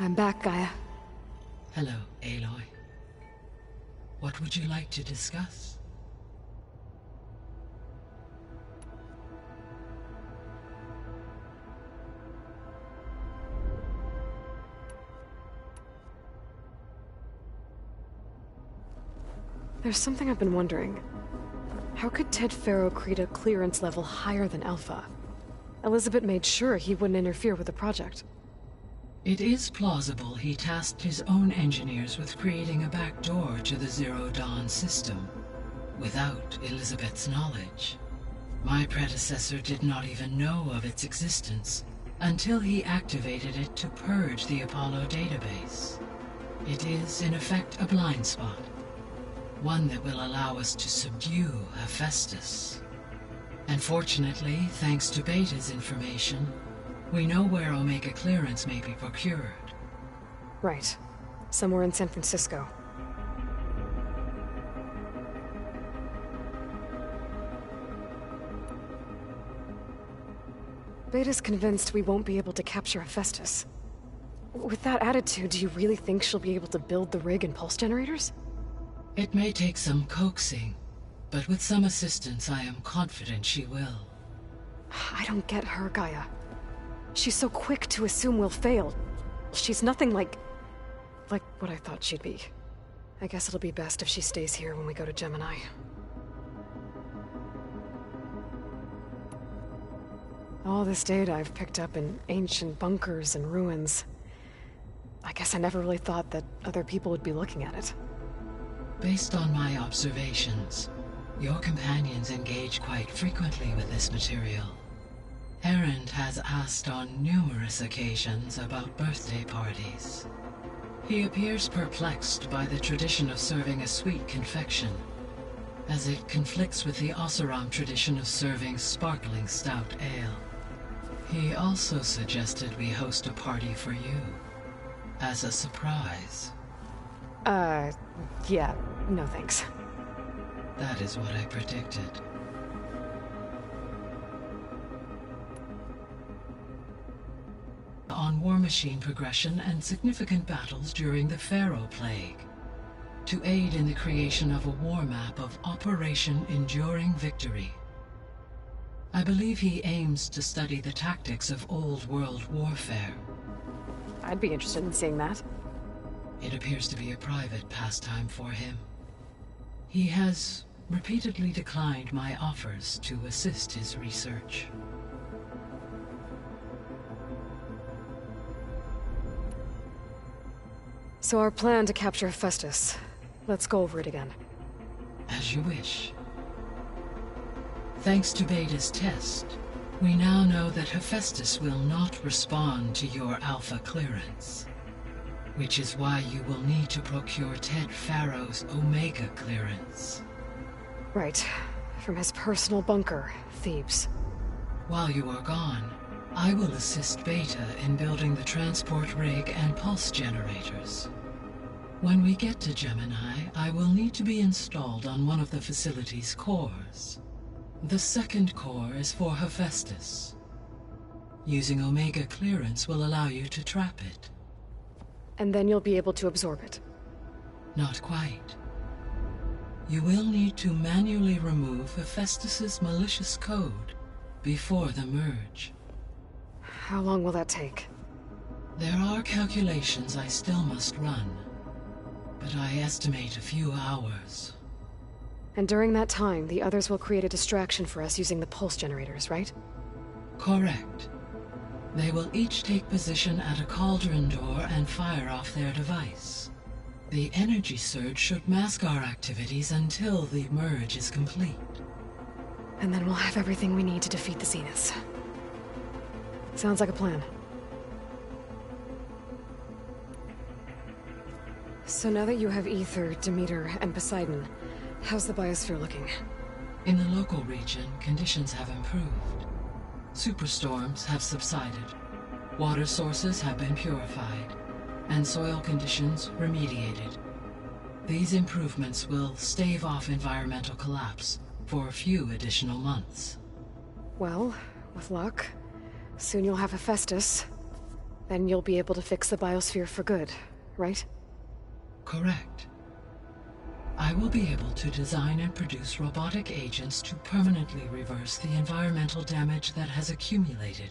I'm back, Gaia. Hello, Aloy. What would you like to discuss? There's something I've been wondering. How could Ted Faro create a clearance level higher than Alpha? Elizabeth made sure he wouldn't interfere with the project. It is plausible he tasked his own engineers with creating a backdoor to the Zero Dawn system, without Elizabeth's knowledge. My predecessor did not even know of its existence, until he activated it to purge the Apollo database. It is, in effect, a blind spot. One that will allow us to subdue Hephaestus. And fortunately, thanks to Beta's information, we know where Omega clearance may be procured. Right. Somewhere in San Francisco. Beta's convinced we won't be able to capture Hephaestus. With that attitude, do you really think she'll be able to build the rig and pulse generators? It may take some coaxing, but with some assistance I am confident she will. I don't get her, Gaia. She's so quick to assume we'll fail. She's nothing like what I thought she'd be. I guess it'll be best if she stays here when we go to Gemini. All this data I've picked up in ancient bunkers and ruins. I guess I never really thought that other people would be looking at it. Based on my observations, your companions engage quite frequently with this material. Erend has asked on numerous occasions about birthday parties. He appears perplexed by the tradition of serving a sweet confection, as it conflicts with the Oseram tradition of serving sparkling stout ale. He also suggested we host a party for you, as a surprise. Yeah, no thanks. That is what I predicted. On war machine progression and significant battles during the Pharaoh Plague, to aid in the creation of a war map of Operation Enduring Victory. I believe he aims to study the tactics of old world warfare. I'd be interested in seeing that. It appears to be a private pastime for him. He has repeatedly declined my offers to assist his research. So our plan to capture Hephaestus. Let's go over it again. As you wish. Thanks to Beta's test, we now know that Hephaestus will not respond to your Alpha clearance. Which is why you will need to procure Ted Faro's Omega clearance. Right. From his personal bunker, Thebes. While you are gone, I will assist Beta in building the transport rig and pulse generators. When we get to Gemini, I will need to be installed on one of the facility's cores. The second core is for Hephaestus. Using Omega clearance will allow you to trap it. And then you'll be able to absorb it. Not quite. You will need to manually remove Hephaestus's malicious code before the merge. How long will that take? There are calculations I still must run, but I estimate a few hours. And during that time, the others will create a distraction for us using the pulse generators, right? Correct. They will each take position at a cauldron door and fire off their device. The energy surge should mask our activities until the merge is complete. And then we'll have everything we need to defeat the Zeniths. Sounds like a plan. So now that you have Ether, Demeter, and Poseidon, how's the biosphere looking? In the local region, conditions have improved. Superstorms have subsided, water sources have been purified, and soil conditions remediated. These improvements will stave off environmental collapse for a few additional months. Well, with luck, soon you'll have Hephaestus. Then you'll be able to fix the biosphere for good, right? Correct. I will be able to design and produce robotic agents to permanently reverse the environmental damage that has accumulated.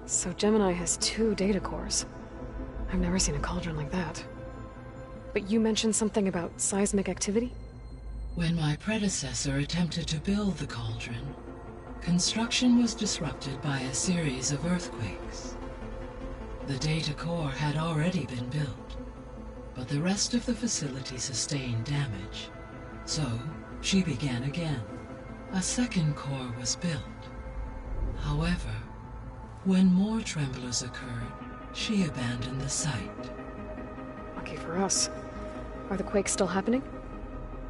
So Gemini has 2 data cores. I've never seen a cauldron like that. But you mentioned something about seismic activity? When my predecessor attempted to build the cauldron, construction was disrupted by a series of earthquakes. The data core had already been built, but the rest of the facility sustained damage. So, she began again. A second core was built. However, when more tremblers occurred, she abandoned the site. Lucky for us. Are the quakes still happening?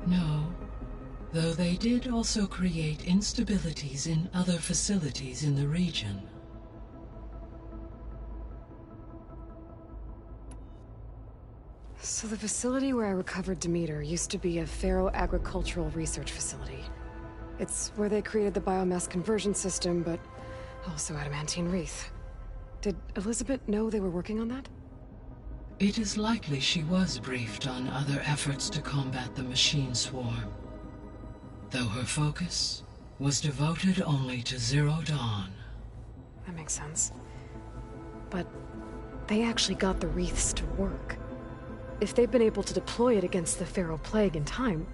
No, though they did also create instabilities in other facilities in the region. So the facility where I recovered Demeter used to be a Pharaoh-agricultural research facility. It's where they created the biomass conversion system, but also adamantine wreath. Did Elizabeth know they were working on that? It is likely she was briefed on other efforts to combat the machine swarm, though her focus was devoted only to Zero Dawn. That makes sense. But they actually got the wreaths to work. If they've been able to deploy it against the Pharaoh Plague in time...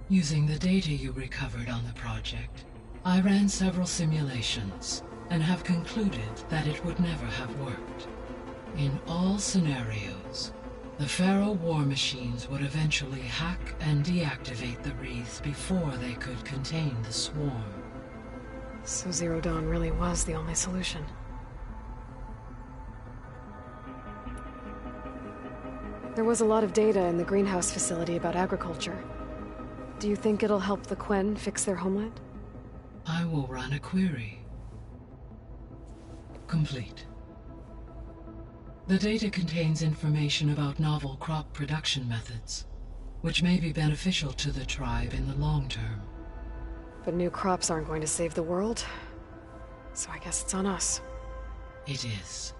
Using the data you recovered on the project, I ran several simulations and have concluded that it would never have worked. In all scenarios, the Pharaoh war machines would eventually hack and deactivate the wreaths before they could contain the swarm. So Zero Dawn really was the only solution. There was a lot of data in the greenhouse facility about agriculture. Do you think it'll help the Quen fix their homeland? I will run a query. Complete. The data contains information about novel crop production methods, which may be beneficial to the tribe in the long term. But new crops aren't going to save the world, so I guess it's on us. It is.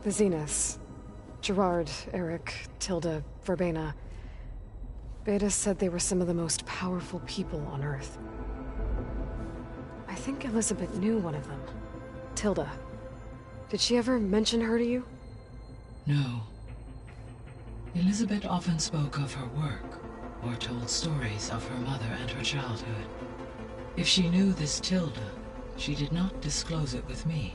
The Zeniths. Gerard, Eric, Tilda, Verbena. Beta said they were some of the most powerful people on Earth. I think Elizabeth knew one of them. Tilda. Did she ever mention her to you? No. Elizabeth often spoke of her work, or told stories of her mother and her childhood. If she knew this Tilda, she did not disclose it with me.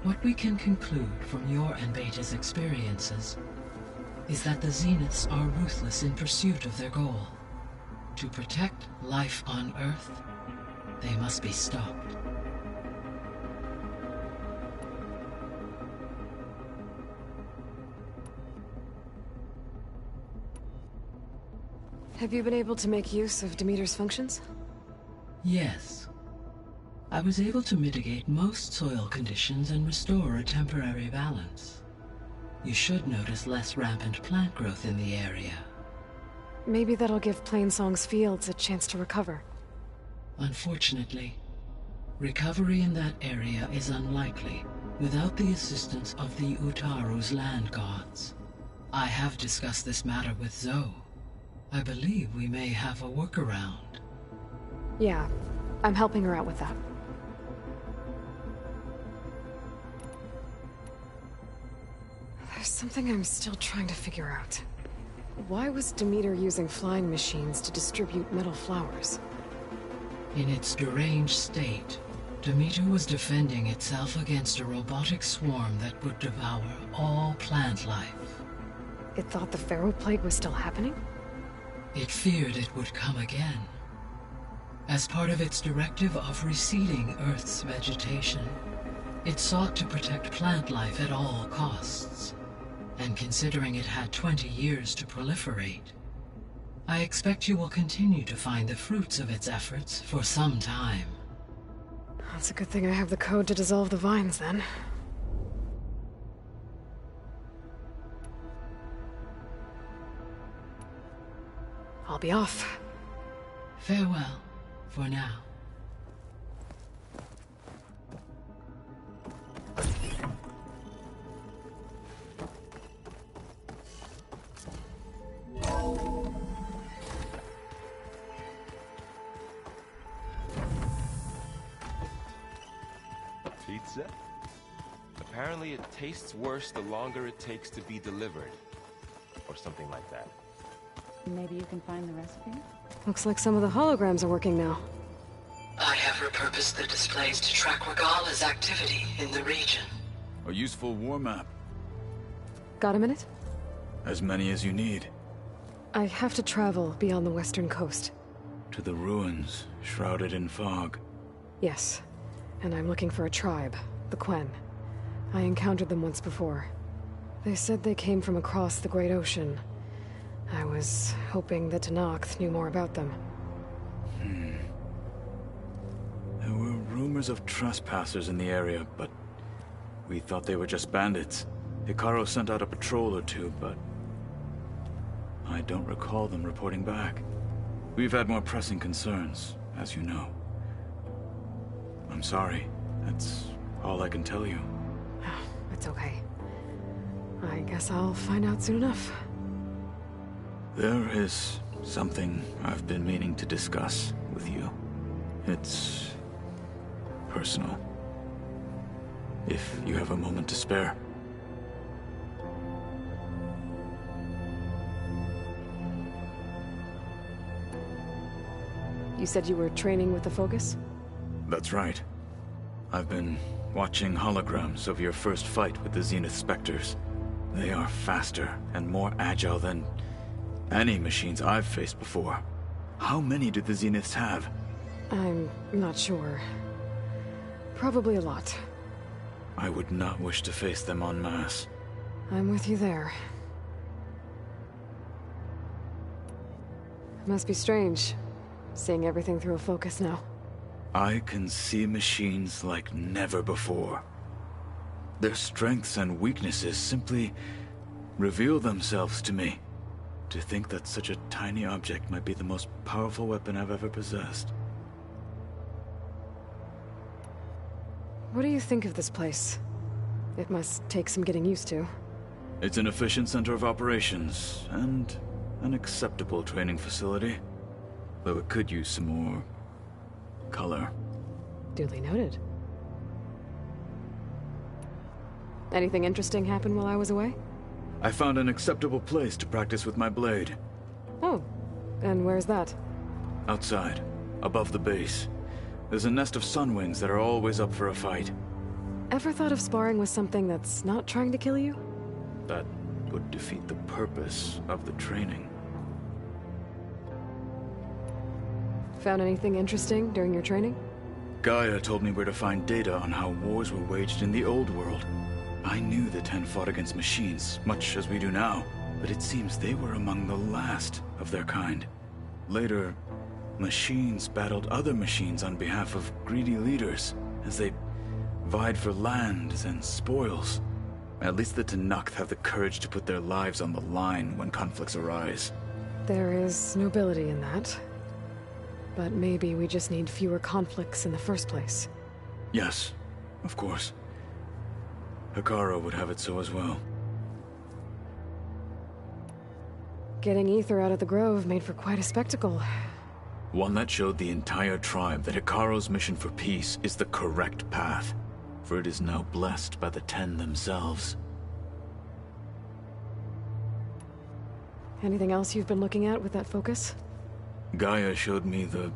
What we can conclude from your and Beta's experiences is that the Zeniths are ruthless in pursuit of their goal. To protect life on Earth, they must be stopped. Have you been able to make use of Demeter's functions? Yes. I was able to mitigate most soil conditions and restore a temporary balance. You should notice less rampant plant growth in the area. Maybe that'll give Plainsong's fields a chance to recover. Unfortunately, recovery in that area is unlikely without the assistance of the Utaru's land gods. I have discussed this matter with Zoe. I believe we may have a workaround. Yeah, I'm helping her out with that. There's something I'm still trying to figure out. Why was Demeter using flying machines to distribute metal flowers? In its deranged state, Demeter was defending itself against a robotic swarm that would devour all plant life. It thought the Pharaoh Plague was still happening? It feared it would come again. As part of its directive of reseeding Earth's vegetation, it sought to protect plant life at all costs. And considering it had 20 years to proliferate, I expect you will continue to find the fruits of its efforts for some time. That's a good thing I have the code to dissolve the vines, then. I'll be off. Farewell, for now. Pizza? Apparently it tastes worse the longer it takes to be delivered. Or something like that. Maybe you can find the recipe? Looks like some of the holograms are working now. I have repurposed the displays to track Regala's activity in the region. A useful war map. Got a minute? As many as you need. I have to travel beyond the western coast. To the ruins, shrouded in fog. Yes. And I'm looking for a tribe, the Quen. I encountered them once before. They said they came from across the Great Ocean. I was hoping that Tenakth knew more about them. There were rumors of trespassers in the area, but we thought they were just bandits. Hikaru sent out a patrol or two, but I don't recall them reporting back. We've had more pressing concerns, as you know. I'm sorry. That's all I can tell you. It's okay. I guess I'll find out soon enough. There is something I've been meaning to discuss with you. It's personal. If you have a moment to spare. You said you were training with the Focus? That's right. I've been watching holograms of your first fight with the Zenith Spectres. They are faster and more agile than any machines I've faced before. How many do the Zeniths have? I'm not sure. Probably a lot. I would not wish to face them en masse. I'm with you there. It must be strange, seeing everything through a Focus now. I can see machines like never before. Their strengths and weaknesses simply reveal themselves to me. To think that such a tiny object might be the most powerful weapon I've ever possessed. What do you think of this place? It must take some getting used to. It's an efficient center of operations, and an acceptable training facility. Though it could use some more color. Duly noted. Anything interesting happen while I was away? I found an acceptable place to practice with my blade. Oh, and where's that? Outside, above the base. There's a nest of sunwings that are always up for a fight. Ever thought of sparring with something that's not trying to kill you? That would defeat the purpose of the training. Found anything interesting during your training? Gaia told me where to find data on how wars were waged in the old world. I knew the Ten fought against machines, much as we do now, but it seems they were among the last of their kind. Later, machines battled other machines on behalf of greedy leaders, as they vied for lands and spoils. At least the Tenakth have the courage to put their lives on the line when conflicts arise. There is nobility in that. But maybe we just need fewer conflicts in the first place. Yes, of course. Hikaru would have it so as well. Getting Ether out of the Grove made for quite a spectacle. One that showed the entire tribe that Hikaru's mission for peace is the correct path, for it is now blessed by the Ten themselves. Anything else you've been looking at with that Focus? Gaia showed me the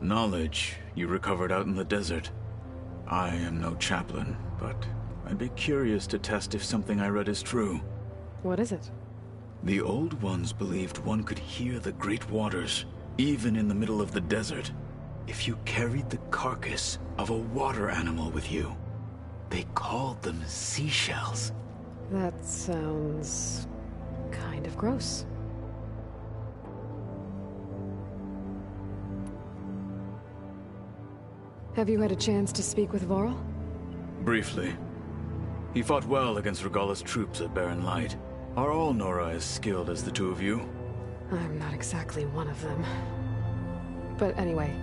knowledge you recovered out in the desert. I am no chaplain, but I'd be curious to test if something I read is true. What is it? The Old Ones believed one could hear the great waters, even in the middle of the desert, if you carried the carcass of a water animal with you. They called them seashells. That sounds kind of gross. Have you had a chance to speak with Varl? Briefly. He fought well against Regalla's troops at Barren Light. Are all Nora as skilled as the two of you? I'm not exactly one of them. But anyway,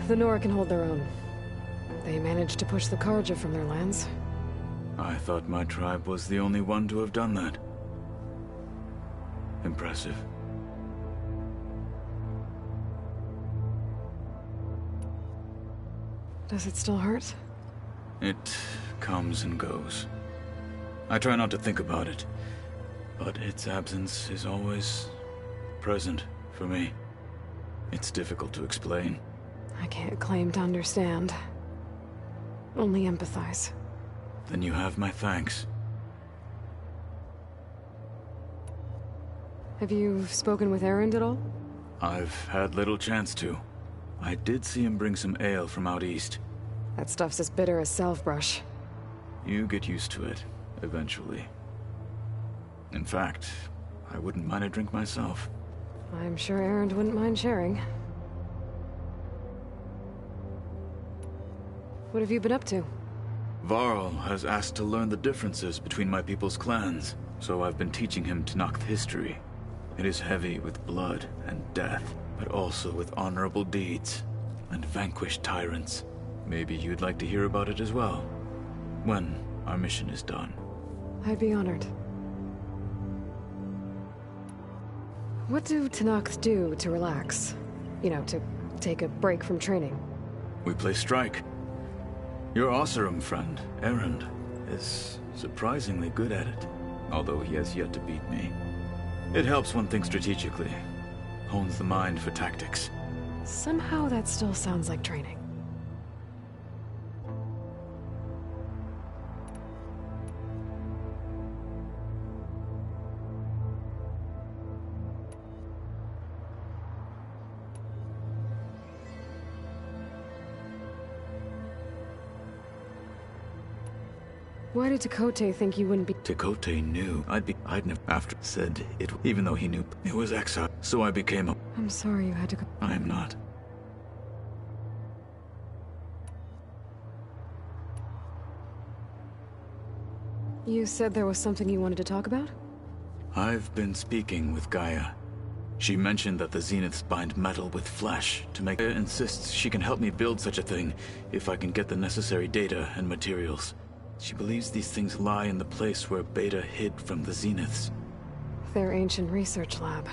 the Nora can hold their own. They managed to push the Karja from their lands. I thought my tribe was the only one to have done that. Impressive. Does it still hurt? It comes and goes. I try not to think about it, but its absence is always present for me. It's difficult to explain. I can't claim to understand. Only empathize. Then you have my thanks. Have you spoken with Erend at all? I've had little chance to. I did see him bring some ale from out east. That stuff's as bitter as salve-brush. You get used to it, eventually. In fact, I wouldn't mind a drink myself. I'm sure Erend wouldn't mind sharing. What have you been up to? Varl has asked to learn the differences between my people's clans, so I've been teaching him Tenakth history. It is heavy with blood and death, but also with honorable deeds and vanquished tyrants. Maybe you'd like to hear about it as well, when our mission is done. I'd be honored. What do Tenakth do to relax? You know, to take a break from training? We play strike. Your Oseram friend, Erend, is surprisingly good at it, although he has yet to beat me. It helps one think strategically, hones the mind for tactics. Somehow that still sounds like training. Why did Tekote think you wouldn't be— Tekote knew I'd never after said it, even though he knew it was exile, so I became a— I'm sorry you had to go— I am not. You said there was something you wanted to talk about? I've been speaking with Gaia. She mentioned that the Zeniths bind metal with flesh to make— Gaia insists she can help me build such a thing if I can get the necessary data and materials. She believes these things lie in the place where Beta hid from the Zeniths. Their ancient research lab.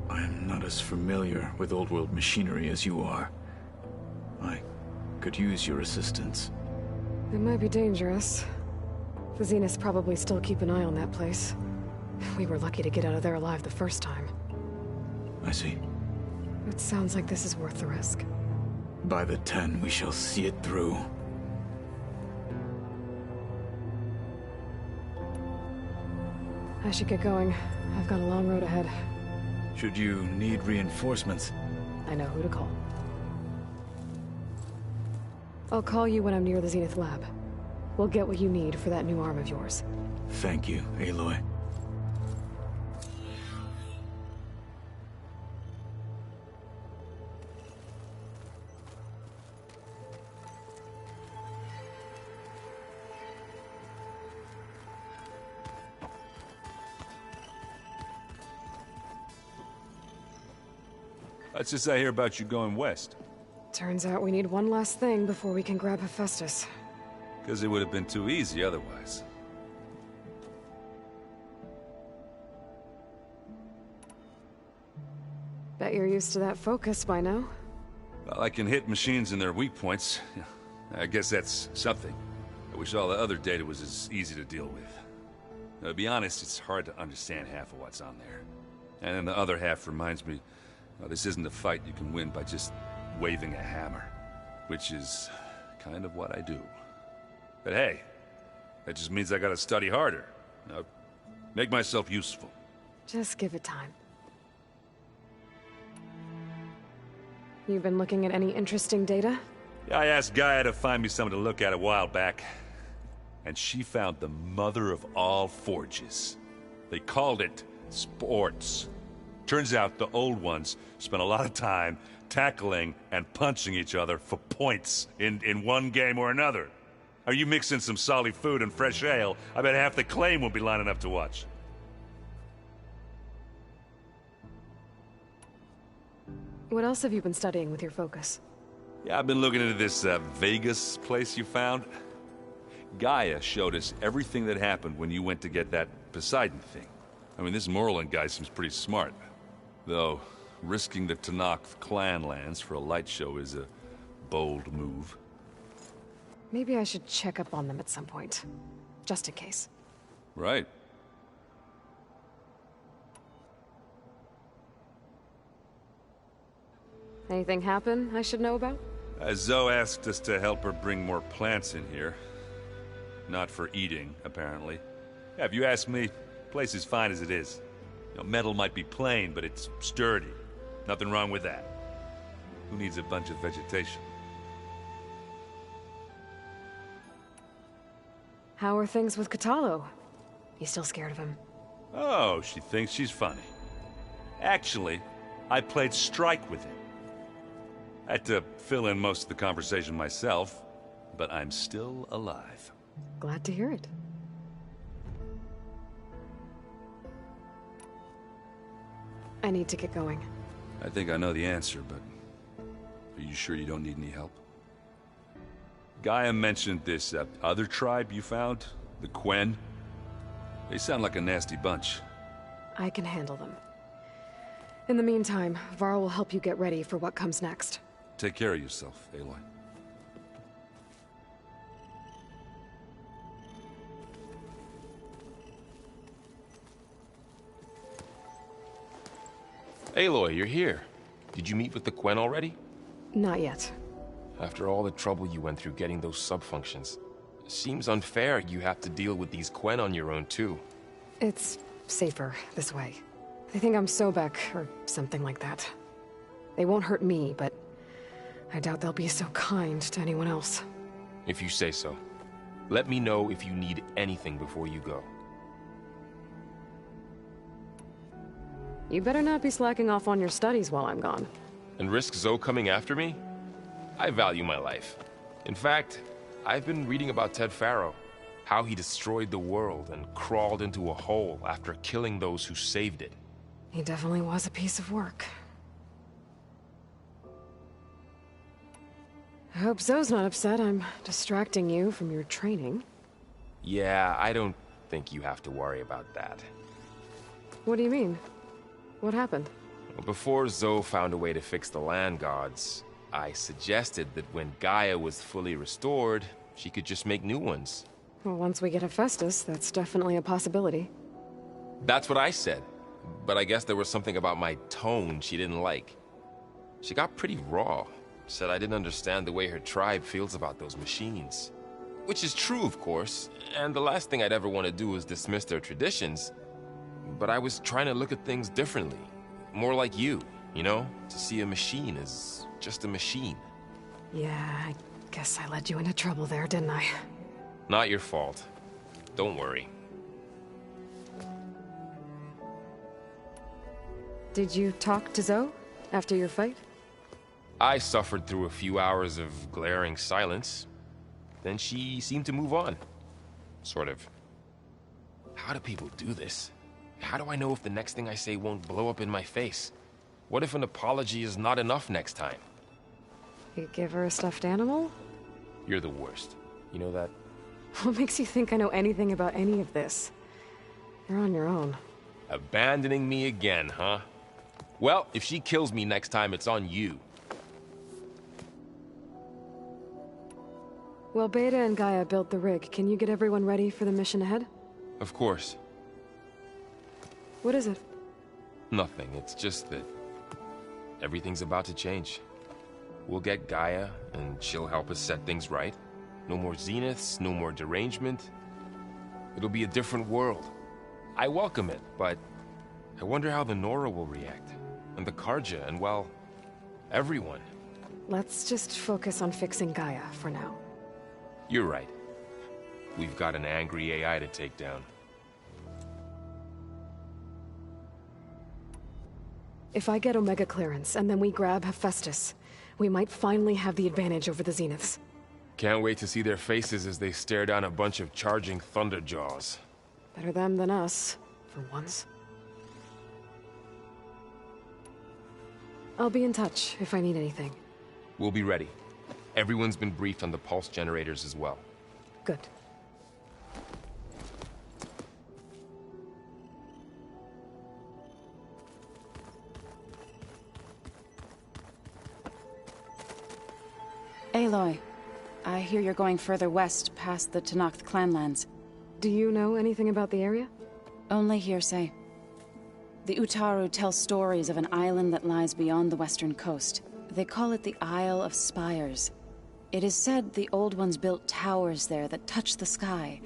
I am not as familiar with old world machinery as you are. I could use your assistance. It might be dangerous. The Zeniths probably still keep an eye on that place. We were lucky to get out of there alive the first time. I see. It sounds like this is worth the risk. By the 10, we shall see it through. I should get going. I've got a long road ahead. Should you need reinforcements? I know who to call. I'll call you when I'm near the Zenith lab. We'll get what you need for that new arm of yours. Thank you, Aloy. What's this I hear about you going west? Turns out we need one last thing before we can grab Hephaestus. Because it would have been too easy otherwise. Bet you're used to that focus by now. Well, I can hit machines in their weak points. I guess that's something. I wish all the other data was as easy to deal with. Now, to be honest, it's hard to understand half of what's on there. And then the other half reminds me, well, this isn't a fight you can win by just waving a hammer. Which is kind of what I do. But hey, that just means I gotta study harder. Now, make myself useful. Just give it time. You've been looking at any interesting data? Yeah, I asked Gaia to find me something to look at a while back. And she found the mother of all forges. They called it sports. Turns out the old ones spent a lot of time tackling and punching each other for points in one game or another. Are you mixing some solid food and fresh ale? I bet half the claim will be lining up to watch. What else have you been studying with your focus? Yeah, I've been looking into this Vegas place you found. Gaia showed us everything that happened when you went to get that Poseidon thing. I mean, this Moreland guy seems pretty smart. Though, risking the Tanakh clan lands for a light show is a bold move. Maybe I should check up on them at some point. Just in case. Right. Anything happen I should know about? Zoe asked us to help her bring more plants in here. Not for eating, apparently. Yeah, if you ask me, the place is fine as it is. You know, metal might be plain, but it's sturdy. Nothing wrong with that. Who needs a bunch of vegetation? How are things with Katalo? You still scared of him? Oh, she thinks she's funny. Actually, I played strike with him. I had to fill in most of the conversation myself, but I'm still alive. Glad to hear it. I need to get going. I think I know the answer, but are you sure you don't need any help? Gaia mentioned this other tribe you found, the Quen. They sound like a nasty bunch. I can handle them. In the meantime, Varl will help you get ready for what comes next. Take care of yourself, Aloy. Aloy, you're here. Did you meet with the Quen already? Not yet. After all the trouble you went through getting those sub-functions, seems unfair you have to deal with these Quen on your own too. It's safer this way. They think I'm Sobek, or something like that. They won't hurt me, but I doubt they'll be so kind to anyone else. If you say so. Let me know if you need anything before you go. You better not be slacking off on your studies while I'm gone. And risk Zoe coming after me? I value my life. In fact, I've been reading about Ted Faro. How he destroyed the world and crawled into a hole after killing those who saved it. He definitely was a piece of work. I hope Zoe's not upset I'm distracting you from your training. Yeah, I don't think you have to worry about that. What do you mean? What happened? Before Zoe found a way to fix the land gods, I suggested that when Gaia was fully restored, she could just make new ones. Well, once we get Hephaestus, that's definitely a possibility. That's what I said. But I guess there was something about my tone she didn't like. She got pretty raw. Said I didn't understand the way her tribe feels about those machines. Which is true, of course, and the last thing I'd ever want to do is dismiss their traditions. But I was trying to look at things differently. More like you know? To see a machine as just a machine. Yeah, I guess I led you into trouble there, didn't I? Not your fault. Don't worry. Did you talk to Zoe after your fight? I suffered through a few hours of glaring silence. Then she seemed to move on. Sort of. How do people do this? How do I know if the next thing I say won't blow up in my face? What if an apology is not enough next time? You give her a stuffed animal? You're the worst. You know that? What makes you think I know anything about any of this? You're on your own. Abandoning me again, huh? Well, if she kills me next time, it's on you. Well, Beta and Gaia built the rig. Can you get everyone ready for the mission ahead? Of course. What is it? Nothing. It's just that everything's about to change. We'll get Gaia, and she'll help us set things right. No more zeniths, no more derangement. It'll be a different world. I welcome it, but I wonder how the Nora will react. And the Karja, and well, everyone. Let's just focus on fixing Gaia for now. You're right. We've got an angry AI to take down. If I get Omega clearance, and then we grab Hephaestus, we might finally have the advantage over the Zeniths. Can't wait to see their faces as they stare down a bunch of charging Thunderjaws. Better them than us, for once. I'll be in touch if I need anything. We'll be ready. Everyone's been briefed on the pulse generators as well. Good. Aloy, I hear you're going further west past the Tenakth clanlands. Do you know anything about the area? Only hearsay. The Utaru tell stories of an island that lies beyond the western coast. They call it the Isle of Spires. It is said the Old Ones built towers there that touch the sky,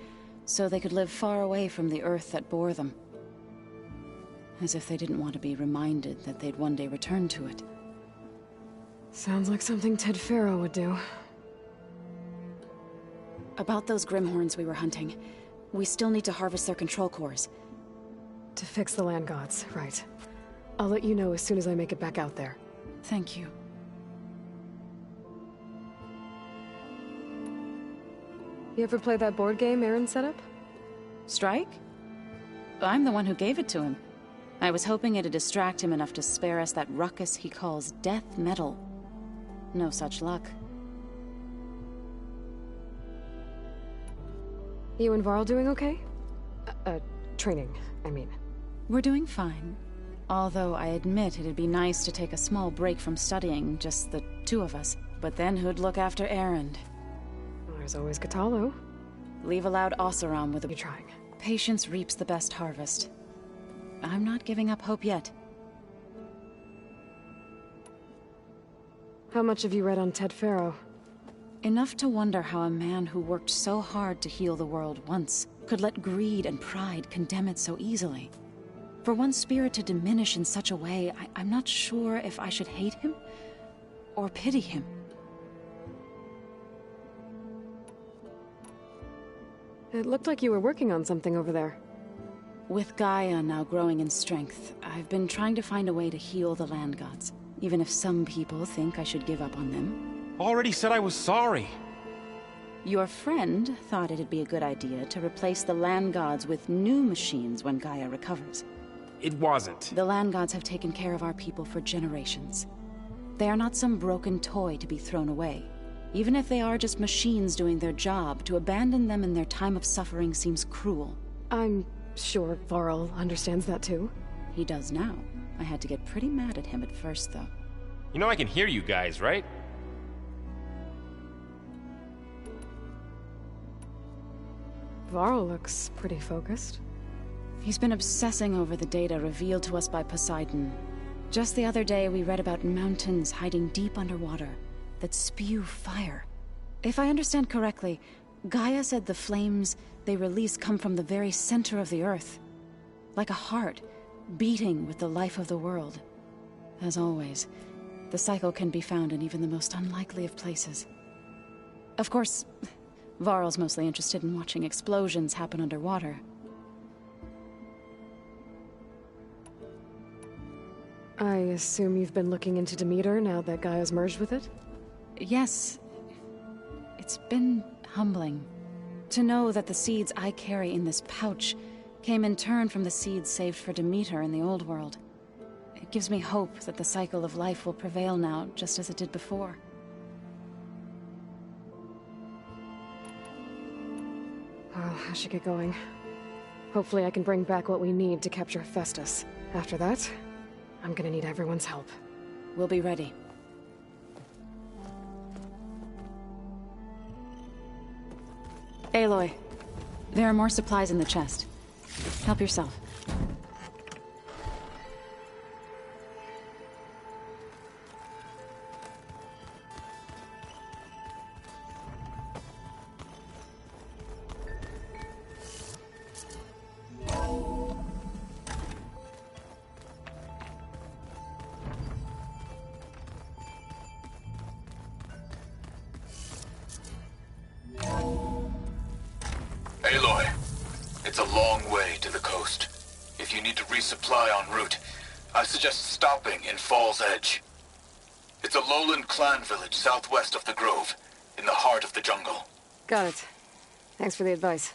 so they could live far away from the earth that bore them. As if they didn't want to be reminded that they'd one day return to it. Sounds like something Ted Faro would do. About those Grimhorns we were hunting, we still need to harvest their control cores. To fix the land gods, right. I'll let you know as soon as I make it back out there. Thank you. You ever play that board game Aaron set up? Strike? I'm the one who gave it to him. I was hoping it'd distract him enough to spare us that ruckus he calls death metal. No such luck. You and Varl doing okay? Training, I mean. We're doing fine. Although I admit it'd be nice to take a small break from studying, just the two of us. But then who'd look after Erend? Well, there's always Katalo. Leave a loud Oseram with a... You're trying. Patience reaps the best harvest. I'm not giving up hope yet. How much have you read on Ted Faro? Enough to wonder how a man who worked so hard to heal the world once could let greed and pride condemn it so easily. For one spirit to diminish in such a way, I'm not sure if I should hate him or pity him. It looked like you were working on something over there. With Gaia now growing in strength, I've been trying to find a way to heal the land gods, even if some people think I should give up on them. Already said I was sorry. Your friend thought it'd be a good idea to replace the land gods with new machines when Gaia recovers. It wasn't. The land gods have taken care of our people for generations. They are not some broken toy to be thrown away. Even if they are just machines doing their job, to abandon them in their time of suffering seems cruel. I'm sure Varl understands that too. He does now. I had to get pretty mad at him at first, though. You know I can hear you guys, right? Varl looks pretty focused. He's been obsessing over the data revealed to us by Poseidon. Just the other day, we read about mountains hiding deep underwater that spew fire. If I understand correctly, Gaia said the flames they release come from the very center of the Earth. Like a heart, beating with the life of the world. As always, the cycle can be found in even the most unlikely of places. Of course, Varl's mostly interested in watching explosions happen underwater. I assume you've been looking into Demeter now that Gaia's merged with it? Yes. It's been humbling. To know that the seeds I carry in this pouch came in turn from the seeds saved for Demeter in the old world. It gives me hope that the cycle of life will prevail now, just as it did before. Well, I should get going. Hopefully I can bring back what we need to capture Hephaestus. After that, I'm gonna need everyone's help. We'll be ready. Aloy, there are more supplies in the chest. Help yourself. Aloy, it's a long way to the coast. If you need to resupply en route, I suggest stopping in Fall's Edge. It's a lowland clan village southwest of the Grove, in the heart of the jungle. Got it. Thanks for the advice.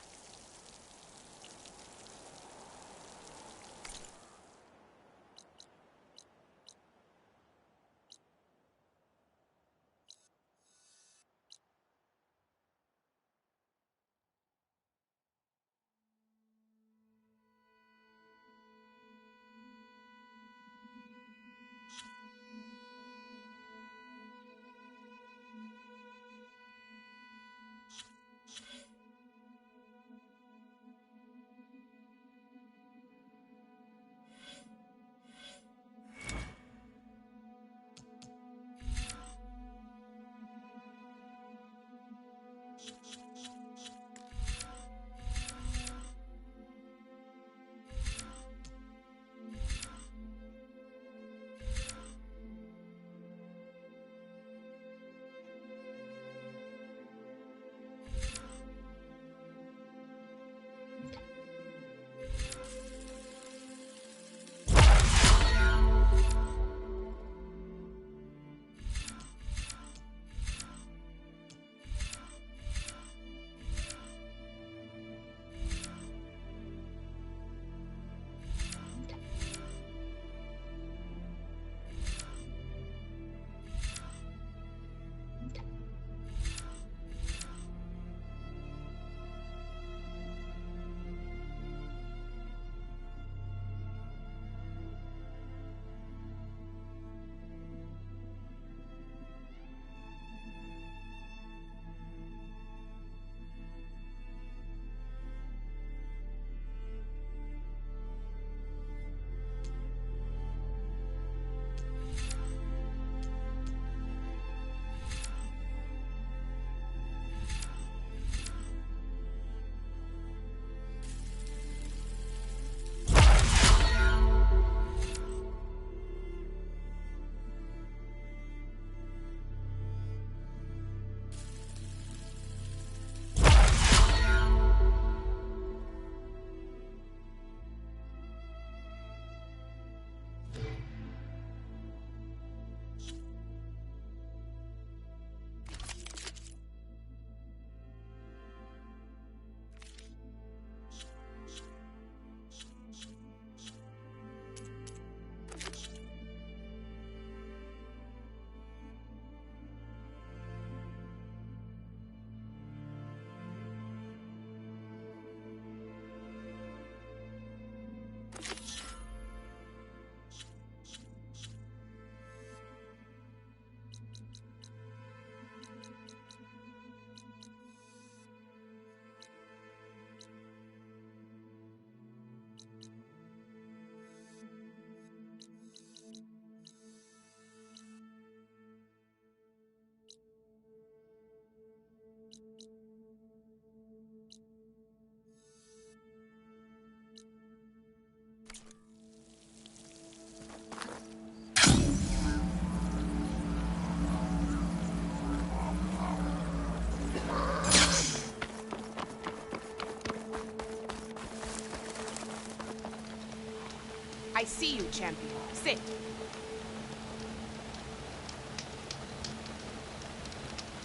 I see you, champion. Sit.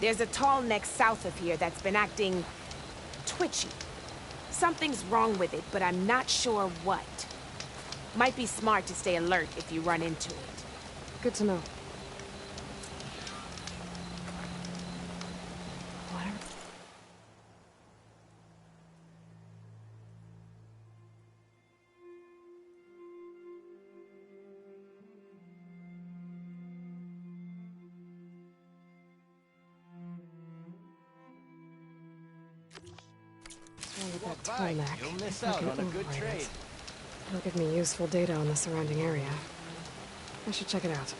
There's a tall neck south of here that's been acting twitchy. Something's wrong with it, but I'm not sure what. Might be smart to stay alert if you run into it. Good to know. Whatever. With that tall neck, You'll miss if I out can on a good override trade. it, it'll give me useful data on the surrounding area. I should check it out.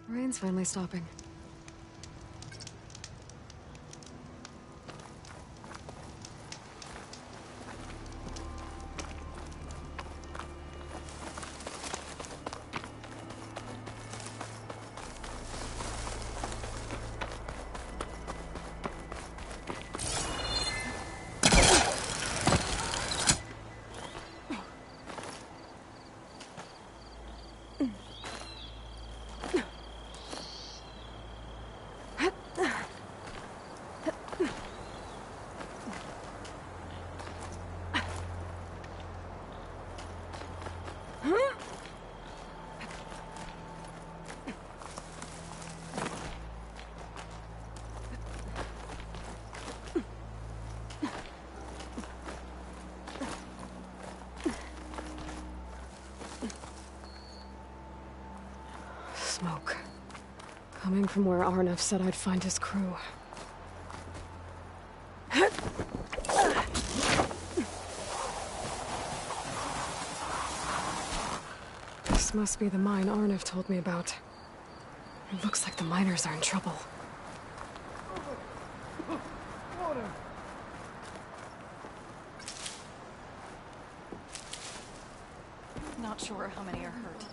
Rain's finally stopping. Smoke. Coming from where Arnav said I'd find his crew. This must be the mine Arnav told me about. It looks like the miners are in trouble. Not sure how many are hurt.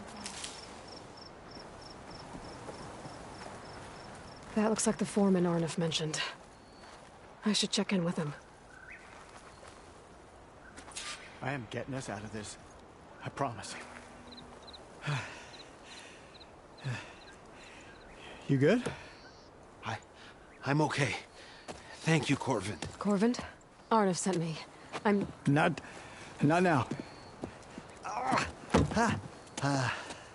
That looks like the foreman Arnav mentioned. I should check in with him. I am getting us out of this. I promise. You good? I'm okay. Thank you, Corvin. Corvin? Arnav sent me. I'm... Not now.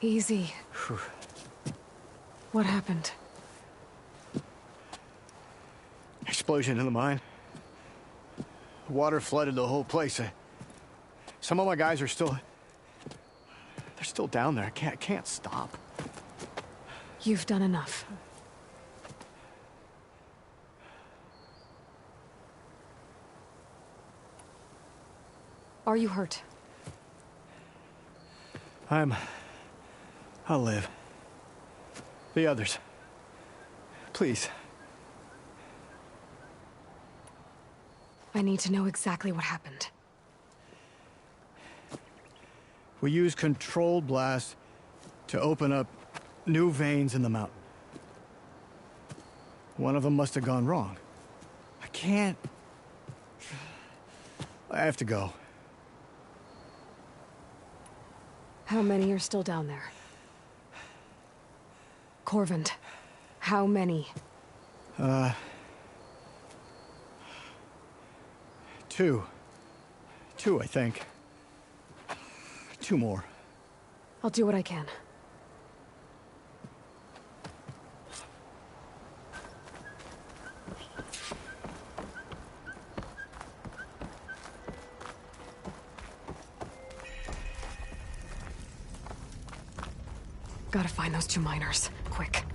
Easy. What happened? Explosion in the mine. Water flooded the whole place. Some of my guys are still... They're still down there. I can't stop. You've done enough. Are you hurt? I'll live. The others. Please. I need to know exactly what happened. We used controlled blasts to open up new veins in the mountain. One of them must have gone wrong. I can't... I have to go. How many are still down there? Corvin, how many? Two. Two, I think. Two more. I'll do what I can. Gotta find those two miners, quick.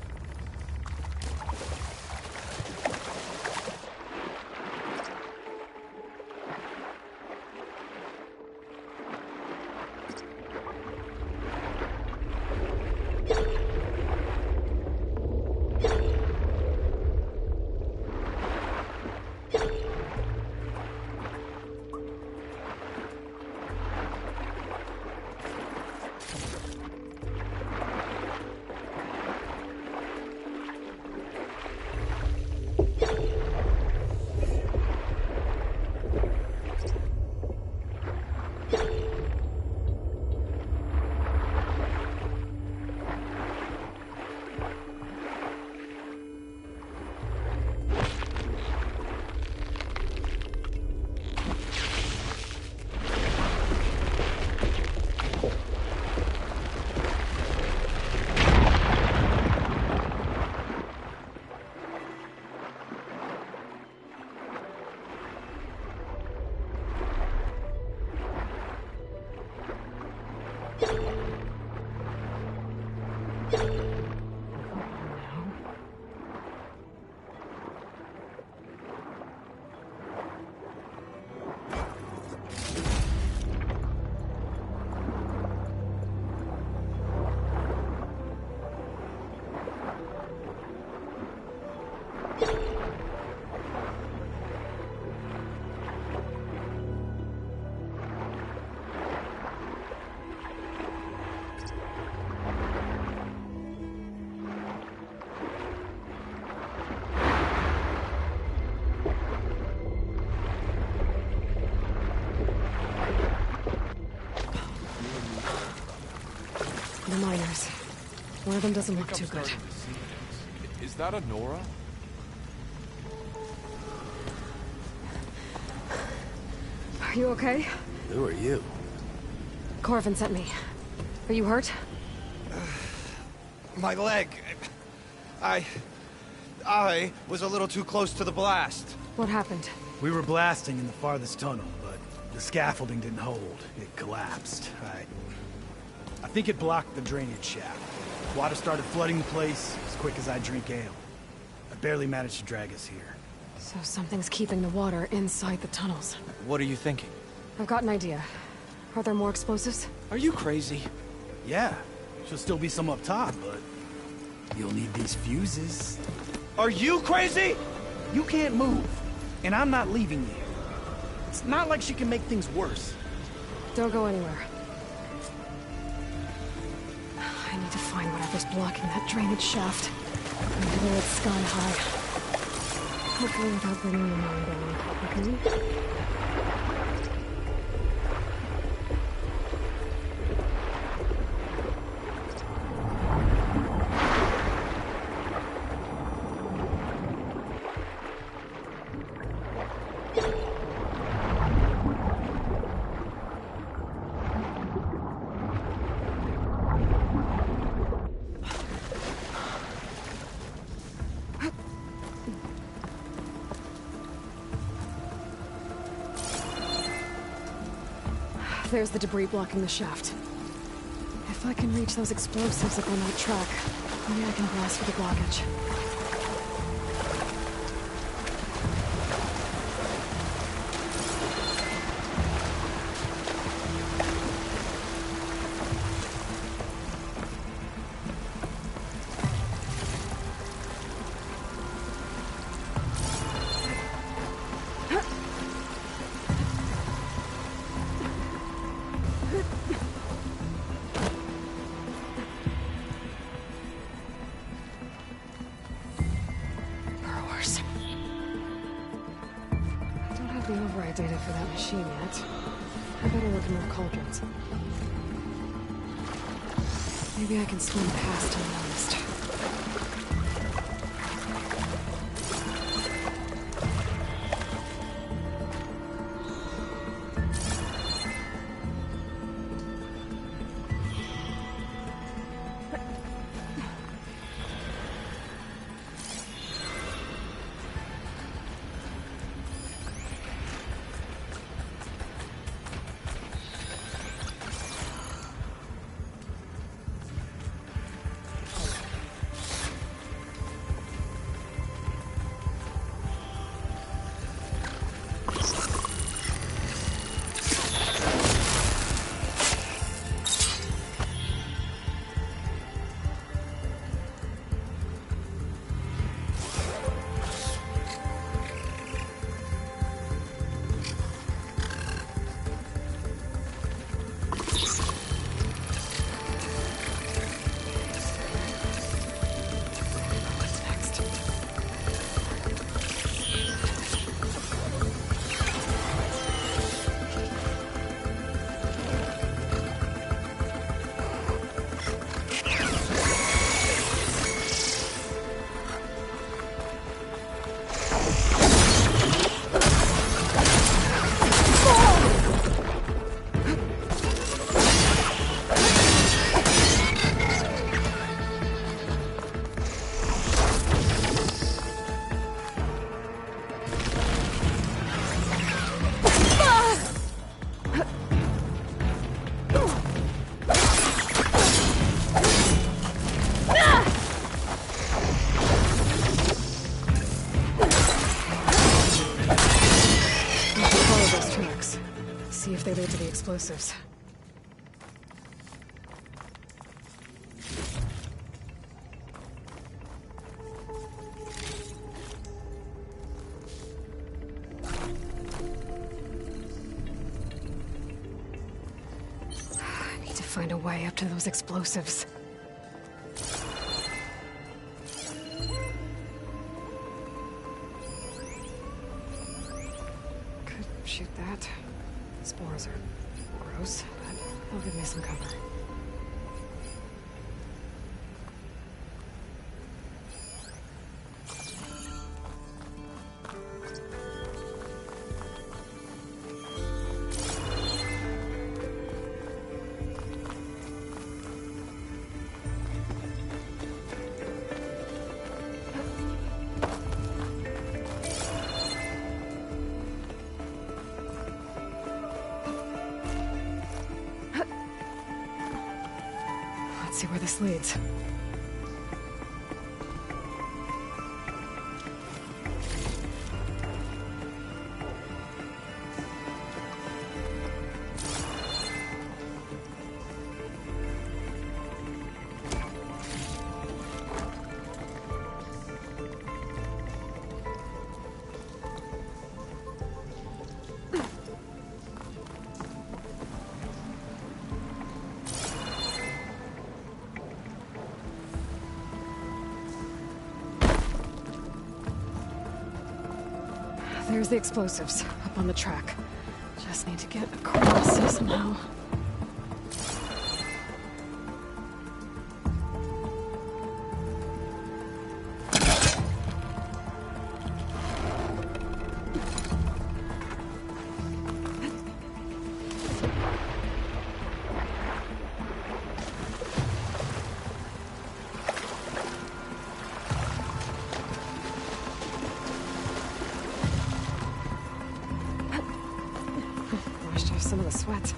of them doesn't look too good. Is that a Nora? Are you okay? Who are you? Corvin sent me. Are you hurt? My leg. I was a little too close to the blast. What happened? We were blasting in the farthest tunnel, but the scaffolding didn't hold. It collapsed. I think it blocked the drainage shaft. Water started flooding the place as quick as I drink ale. I barely managed to drag us here. So something's keeping the water inside the tunnels. What are you thinking? I've got an idea. Are there more explosives? Are you crazy? Yeah, should still be some up top, but you'll need these fuses. Are you crazy? You can't move, and I'm not leaving you. It's not like she can make things worse. Don't go anywhere. I need to find whatever's blocking that drainage shaft. And blow it sky high. Hopefully without bringing the mine down, okay? There's the debris blocking the shaft. If I can reach those explosives up on that track, maybe I can blast for the blockage. The override data for that machine yet. I better look in more cauldrons. Maybe I can swim past unnoticed. See if they lead to the explosives. I need to find a way up to those explosives. Could shoot that. Spores are gross, but they'll give me some cover. Let's see where this leads. There's the explosives, up on the track. Just need to get across it somehow. Washed off some of the sweat.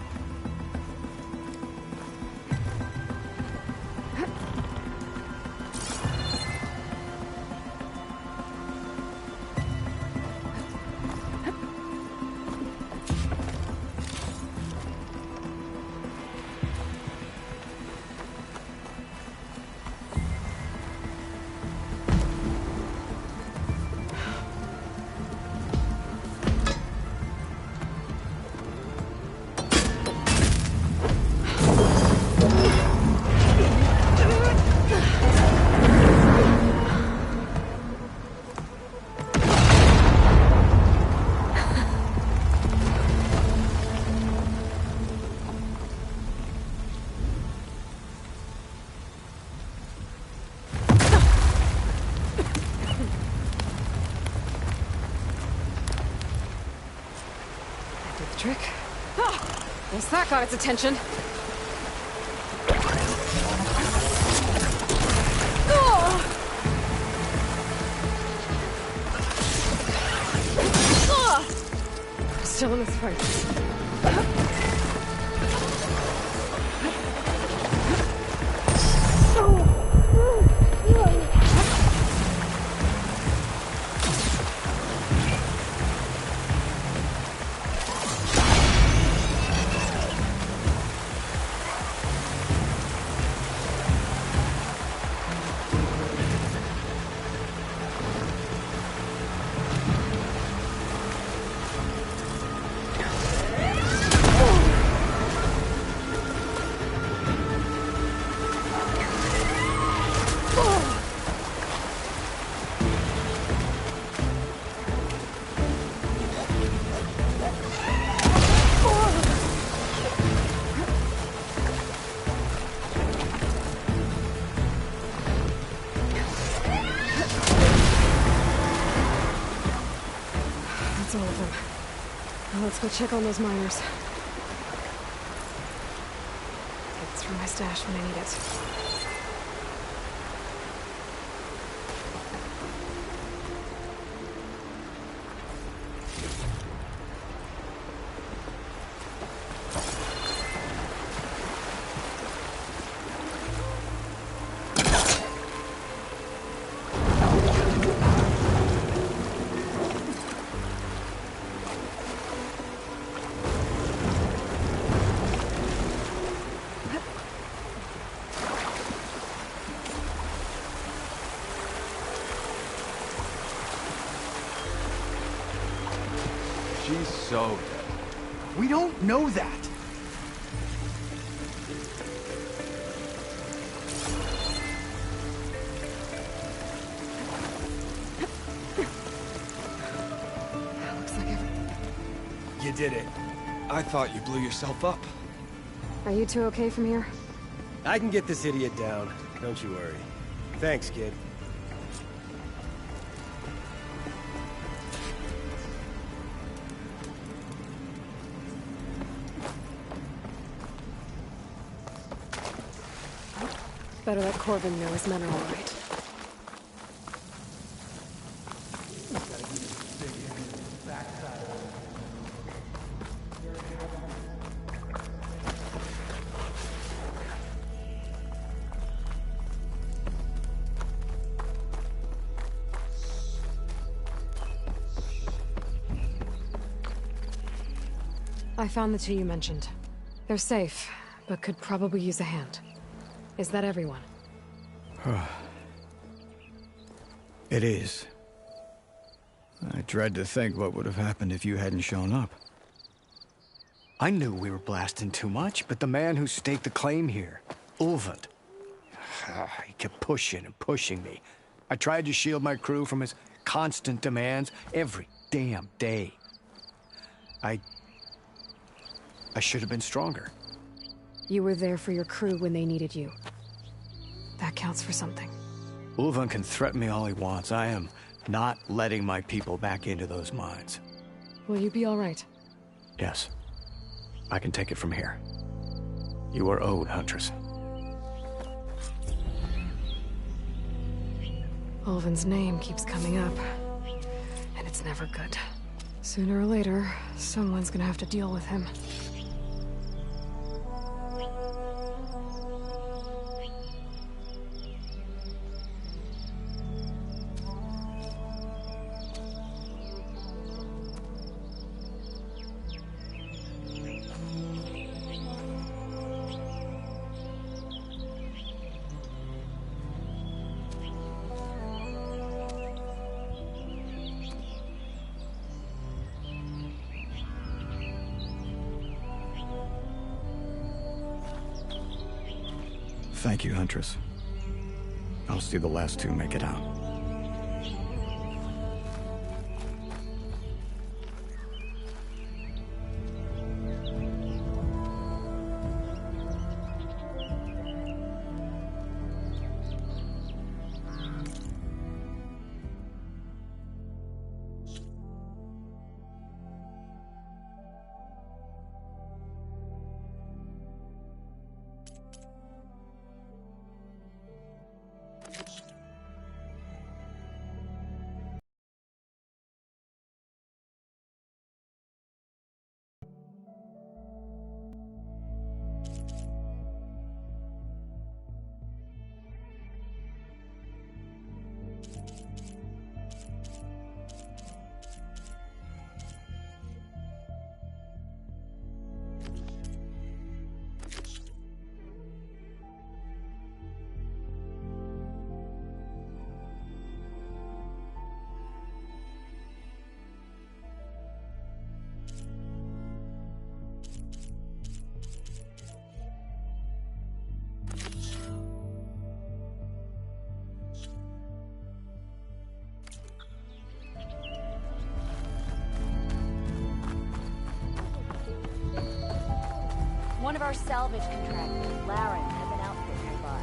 Trick. Ah! Guess that got its attention. Still in this fight. That's all of them. Now let's go check on those miners. Take this from my stash when I need it. She's so dead. We don't know that. Looks like everything. You did it. I thought you blew yourself up. Are you two okay from here? I can get this idiot down. Don't you worry. Thanks, kid. Better let Corbin know his men are all right. I found the two you mentioned. They're safe, but could probably use a hand. Is that everyone? It is. I dread to think what would have happened if you hadn't shown up. I knew we were blasting too much, but the man who staked the claim here, Ulvund, he kept pushing and pushing me. I tried to shield my crew from his constant demands every damn day. I should have been stronger. You were there for your crew when they needed you. That counts for something. Ulvund can threaten me all he wants. I am not letting my people back into those mines. Will you be all right? Yes. I can take it from here. You are owed, Huntress. Ulvund's name keeps coming up, and it's never good. Sooner or later, someone's gonna have to deal with him. Thank you, Huntress. I'll see the last two make it out. One of our salvage contractors, Laren, has an outfit nearby.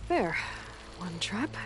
There. One trap.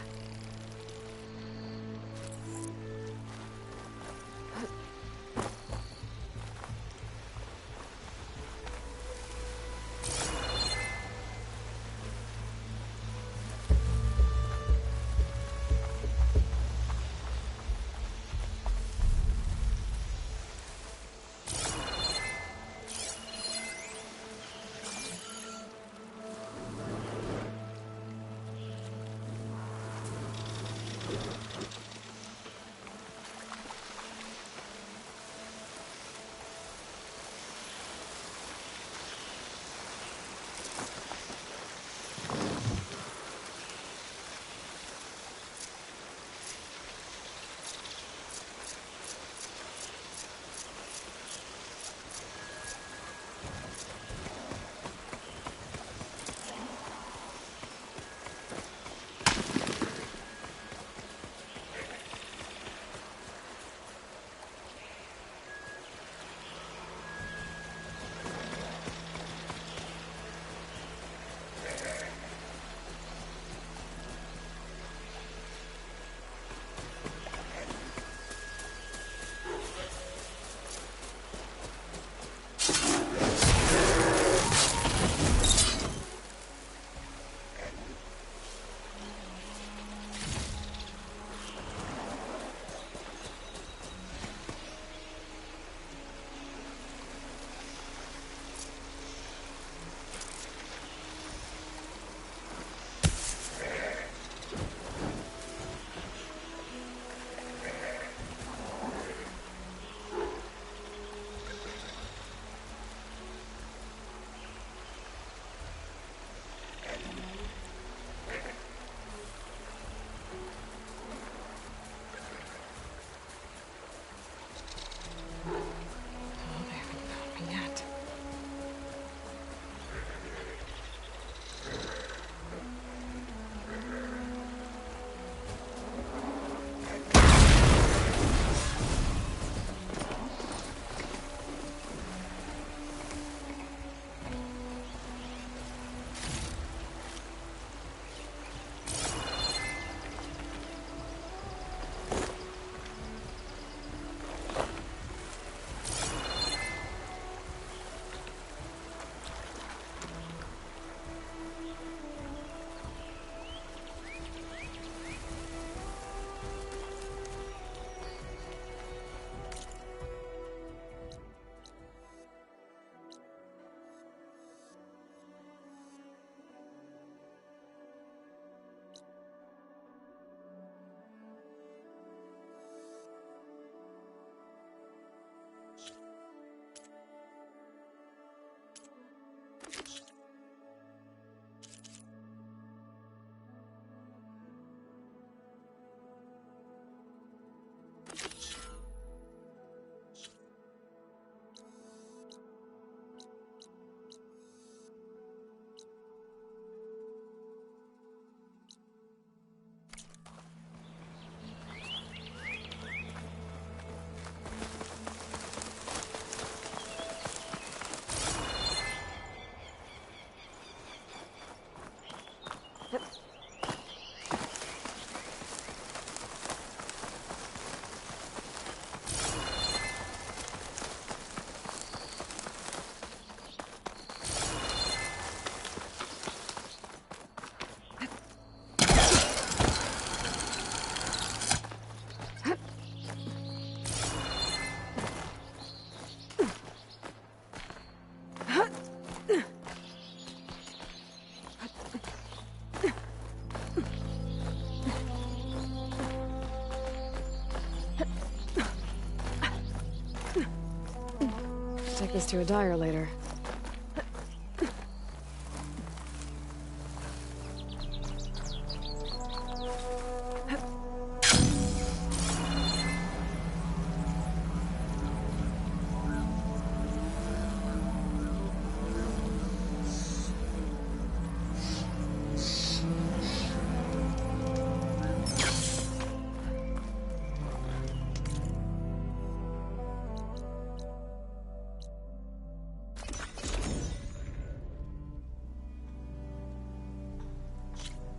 happens to a dyer later.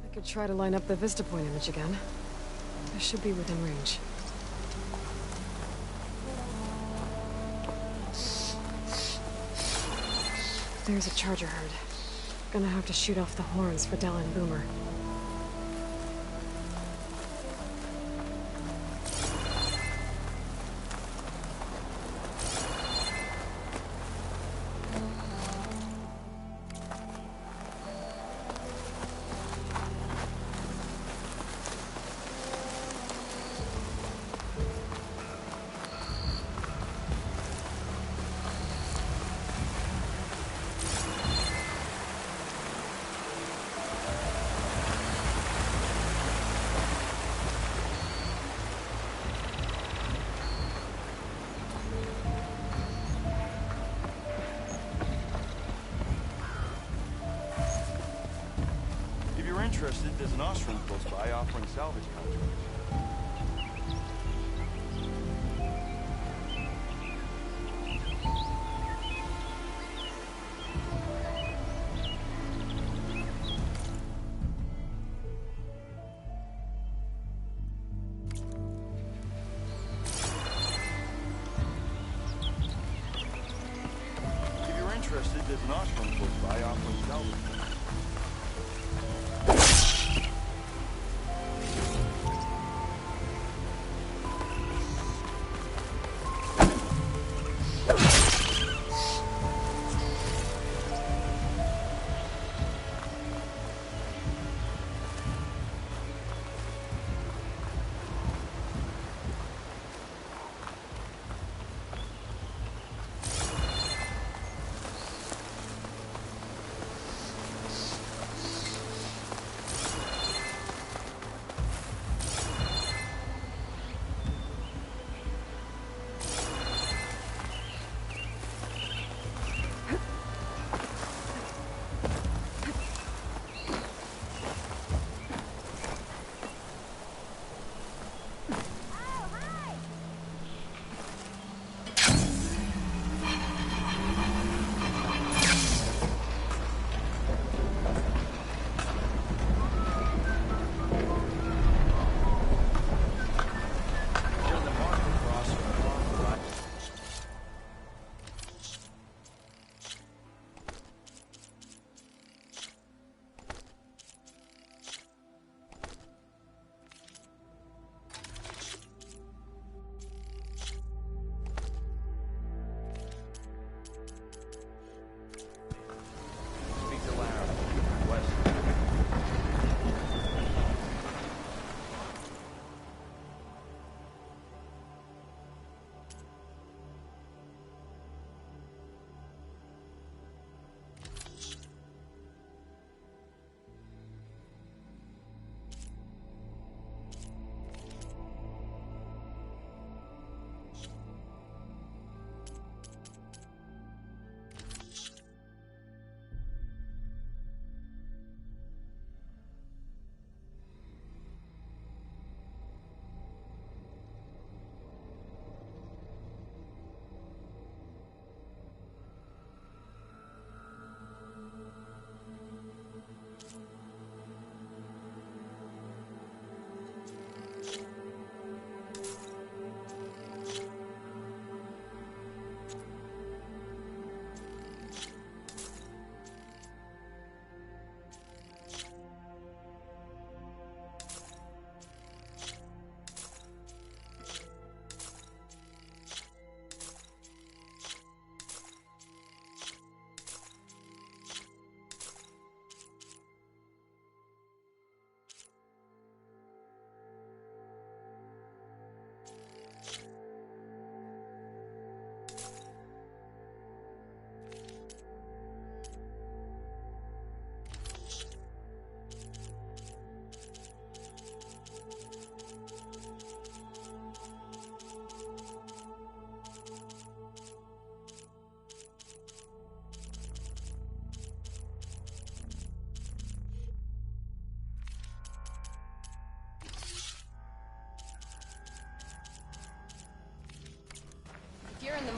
I could try to line up the Vista Point image again. I should be within range. There's a charger herd. Gonna have to shoot off the horns for Dell and Boomer. Interested, there's an ostrom close by offering salvage contracts. If you're interested, there's an ostrom close by offering salvage contracts.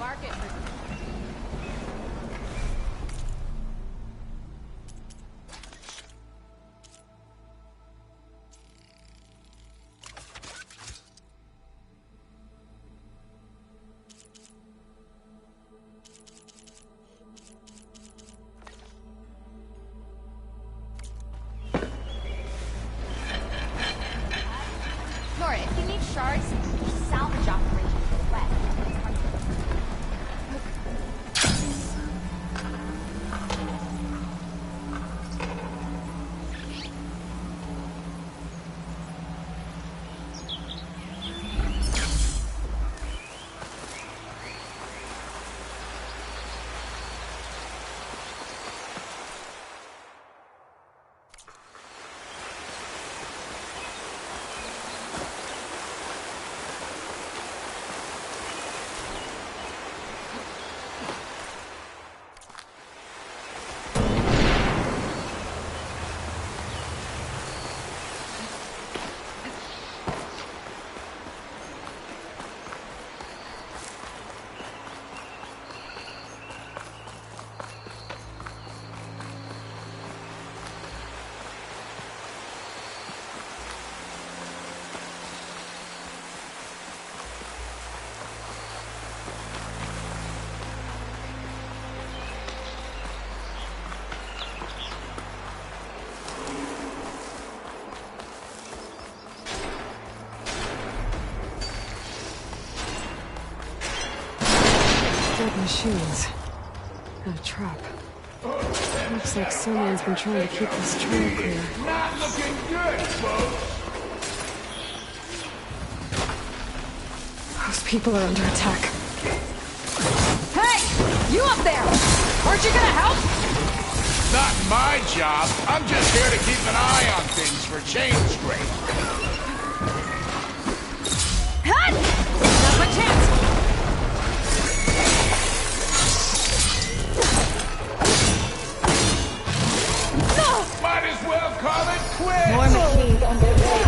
market for... Laura, if you need shards, there's a salvage operation to the west. Dead machines. And a trap. Looks like someone's been trying to keep this trail clear. Not looking good, folks! Those people are under attack. Hey! You up there! Aren't you gonna help? Not my job. I'm just here to keep an eye on things for change rate. Hut! Now's my chance! Might as well call it quits! More machines underway.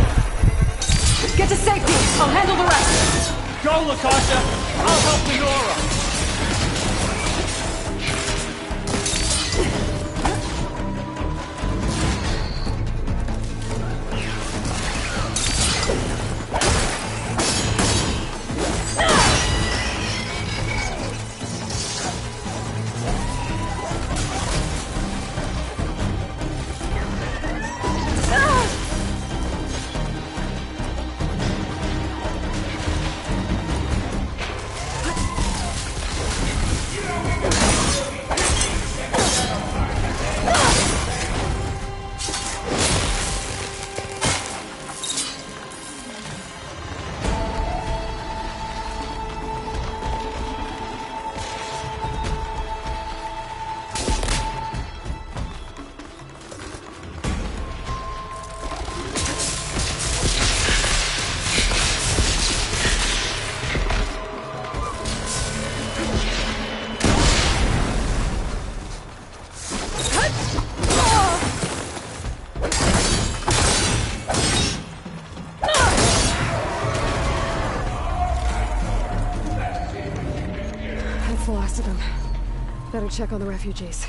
Get to safety! I'll handle the rest! Go, Lakasha! I'll help Lenora! Better check on the refugees.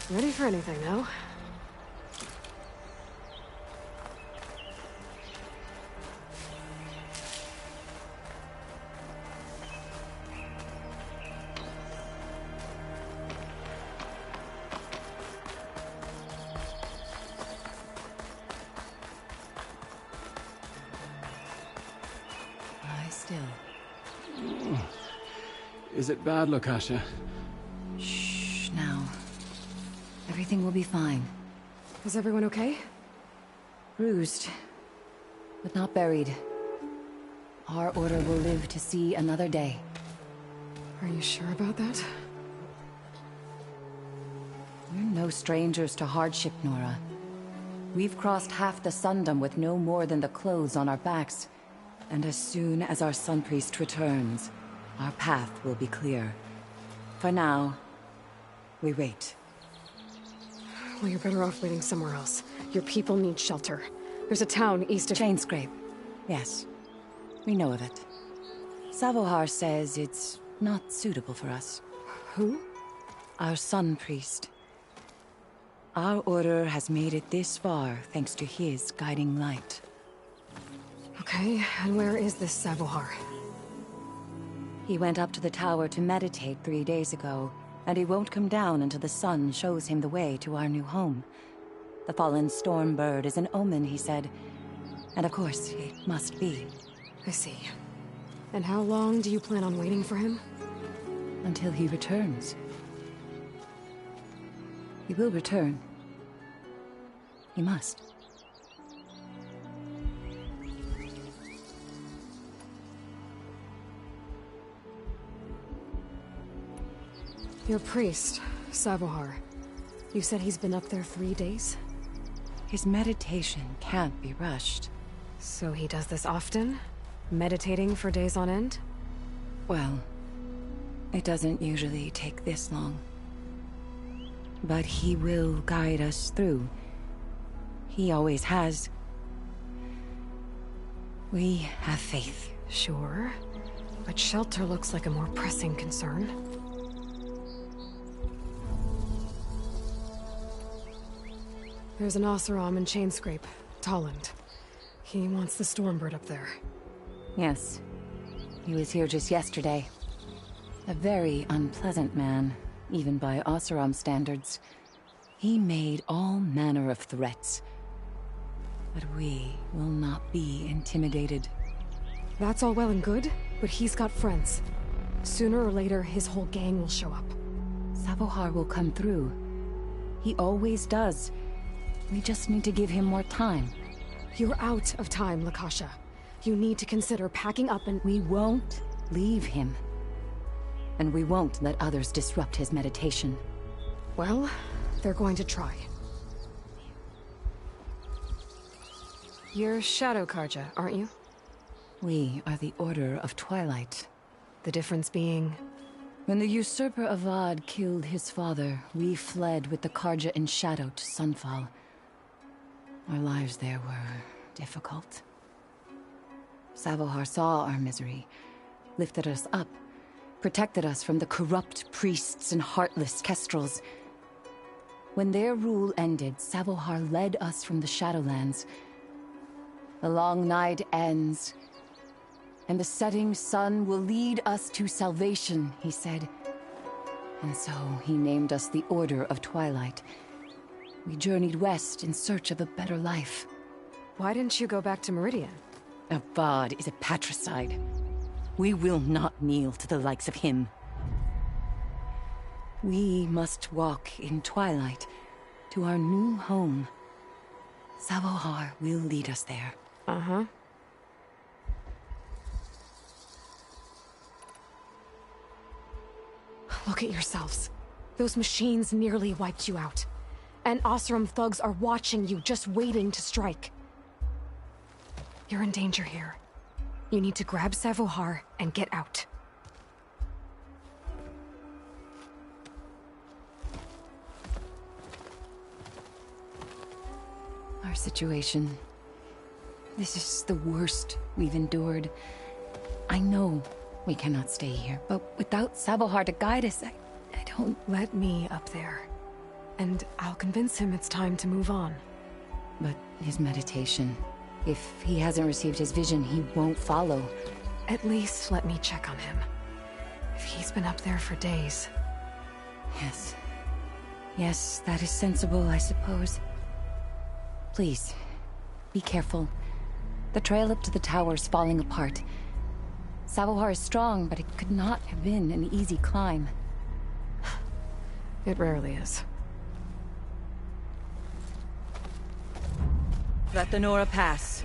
Ready for anything now? Lie still. Is it bad, Lakasha? Shh, now. Everything will be fine. Is everyone okay? Bruised, but not buried. Our order will live to see another day. Are you sure about that? We're no strangers to hardship, Nora. We've crossed half the Sundom with no more than the clothes on our backs. And as soon as our Sun Priest returns, our path will be clear. For now, we wait. Well, you're better off waiting somewhere else. Your people need shelter. There's a town east of... Chainscrape. Yes. We know of it. Savohar says it's not suitable for us. Who? Our Sun Priest. Our order has made it this far thanks to his guiding light. Okay, and where is this Savohar? He went up to the tower to meditate 3 days ago, and he won't come down until the sun shows him the way to our new home. The fallen storm bird is an omen, he said. And of course, it must be. I see. And how long do you plan on waiting for him? Until he returns. He will return. He must. Your priest, Savohar. You said he's been up there 3 days? His meditation can't be rushed. So he does this often? Meditating for days on end? Well, it doesn't usually take this long. But he will guide us through. He always has. We have faith. Sure. But shelter looks like a more pressing concern. There's an Oseram in Chainscrape, Tolland. He wants the Stormbird up there. Yes. He was here just yesterday. A very unpleasant man, even by Oseram standards. He made all manner of threats. But we will not be intimidated. That's all well and good, but he's got friends. Sooner or later, his whole gang will show up. Savohar will come through. He always does. We just need to give him more time. You're out of time, Lakasha. You need to consider packing up and... We won't leave him. And we won't let others disrupt his meditation. Well, they're going to try. You're Shadow Karja, aren't you? We are the Order of Twilight. The difference being... When the usurper Avad killed his father, we fled with the Karja in shadow to Sunfall. Our lives there were difficult. Savohar saw our misery, lifted us up, protected us from the corrupt priests and heartless kestrels. When their rule ended, Savohar led us from the Shadowlands. The long night ends, and the setting sun will lead us to salvation, he said. And so he named us the Order of Twilight. We journeyed west in search of a better life. Why didn't you go back to Meridian? Avad is a patricide. We will not kneel to the likes of him. We must walk in twilight to our new home. Savohar will lead us there. Uh-huh. Look at yourselves. Those machines nearly wiped you out. And Oseram thugs are watching you, just waiting to strike. You're in danger here. You need to grab Savohar and get out. Our situation... This is the worst we've endured. I know we cannot stay here, but without Savohar to guide us, I don't... Let me up there. And I'll convince him it's time to move on. But his meditation... If he hasn't received his vision, he won't follow. At least let me check on him. If he's been up there for days. Yes. Yes, that is sensible, I suppose. Please, be careful. The trail up to the tower's falling apart. Savohar is strong, but it could not have been an easy climb. It rarely is. Let the Nora pass.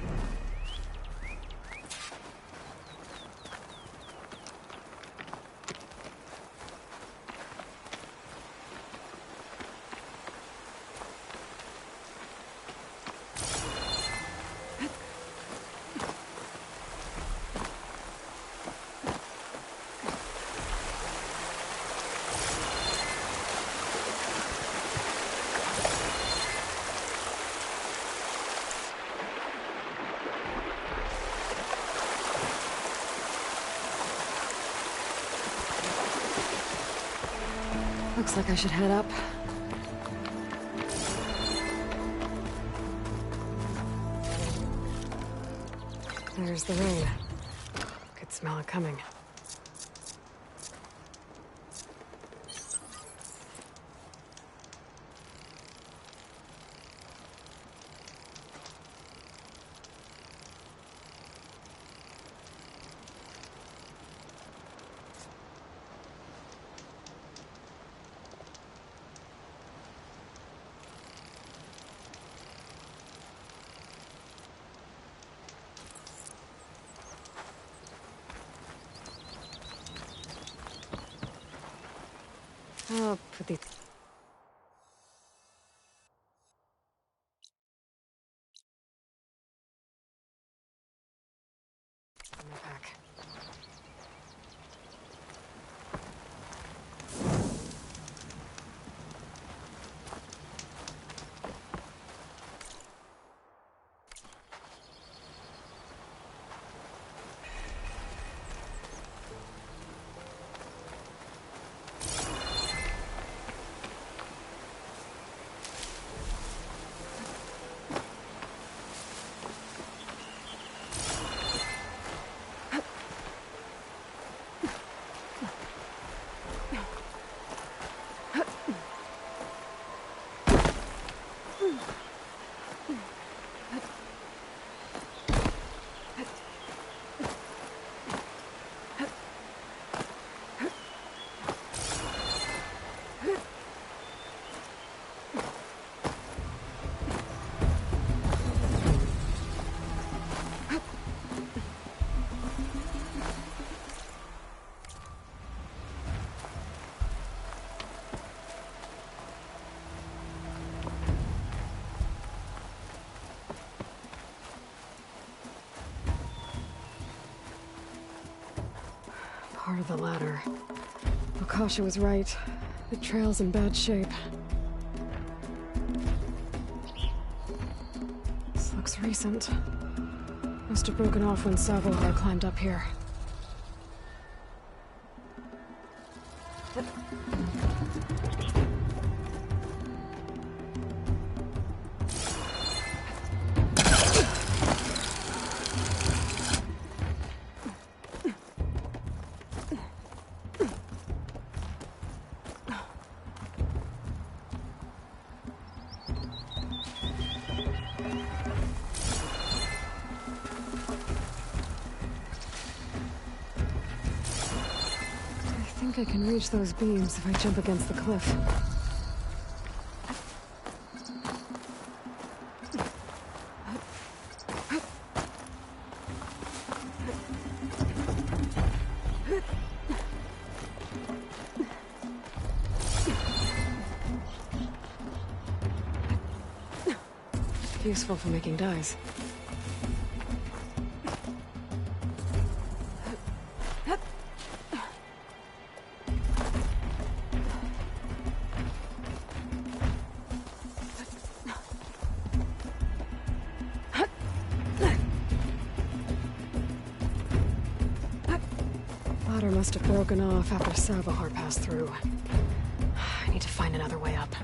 Looks like I should head up. There's the rain. Could smell it coming. I'll put these... in my pack. Part of the ladder. Akasha was right. The trail's in bad shape. This looks recent. Must have broken off when Savohar climbed up here. I can reach those beams if I jump against the cliff. Useful for making dyes. Ladder must have broken off after Savohar passed through. I need to find another way up.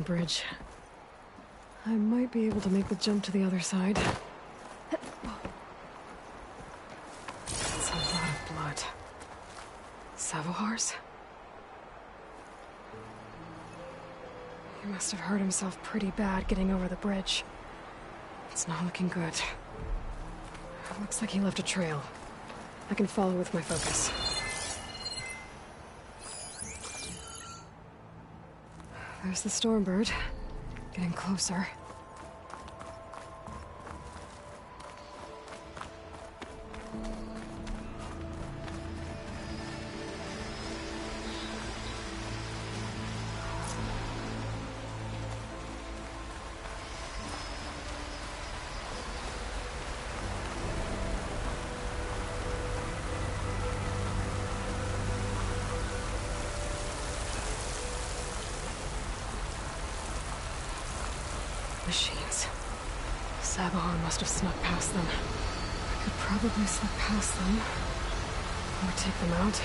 one bridge. I might be able to make the jump to the other side. That's a lot of blood. Savohars? He must have hurt himself pretty bad getting over the bridge. It's not looking good. Looks like he left a trail. I can follow with my focus. There's the Stormbird. Getting closer. Machines. Sabahar must have snuck past them. I could probably slip past them. Or take them out.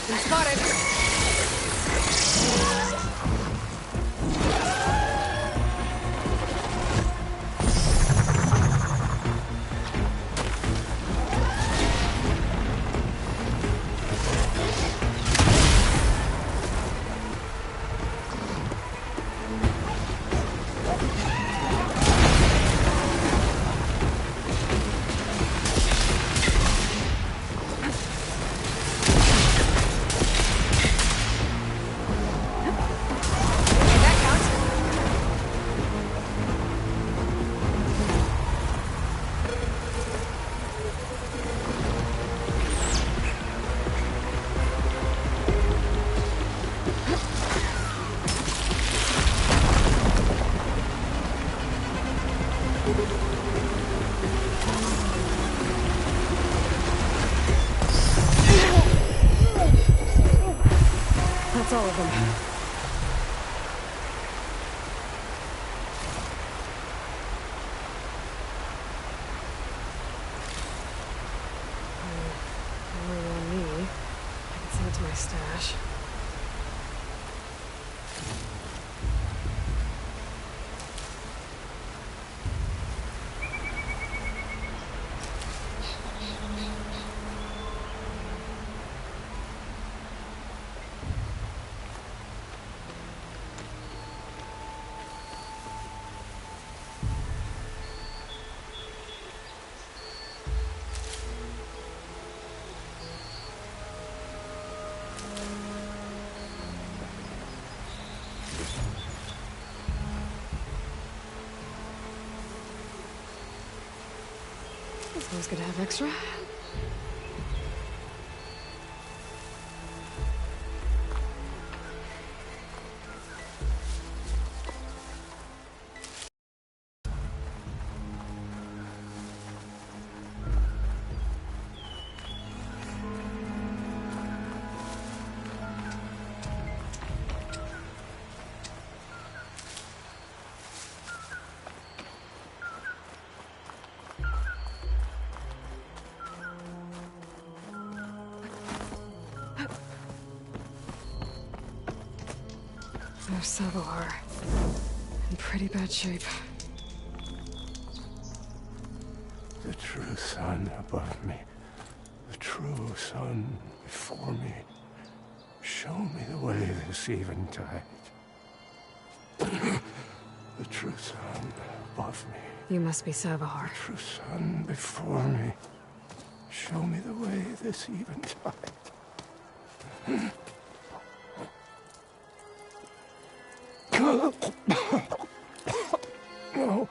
Been spotted. That's all of them. Only on me. I can send it to my stash. It's always good to have extra. There's Savohar. In pretty bad shape. The true sun above me. The true sun before me. Show me the way this eventide. The true sun above me. You must be Savohar. The true sun before me. Show me the way this eventide. No.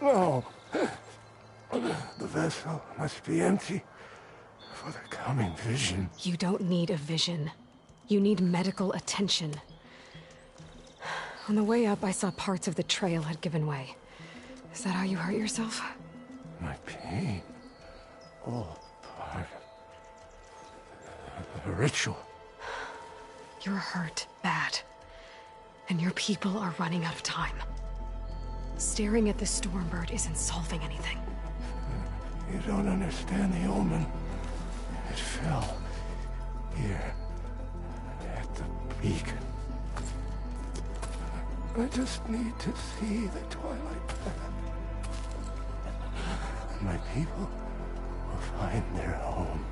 No. The vessel must be empty for the coming vision. You don't need a vision. You need medical attention. On the way up, I saw parts of the trail had given way. Is that how you hurt yourself? My pain. All part of the ritual. You're hurt bad. And your people are running out of time. Staring at the Stormbird isn't solving anything. You don't understand the omen. It fell here at the beacon. I just need to see the Twilight Path. And my people will find their home.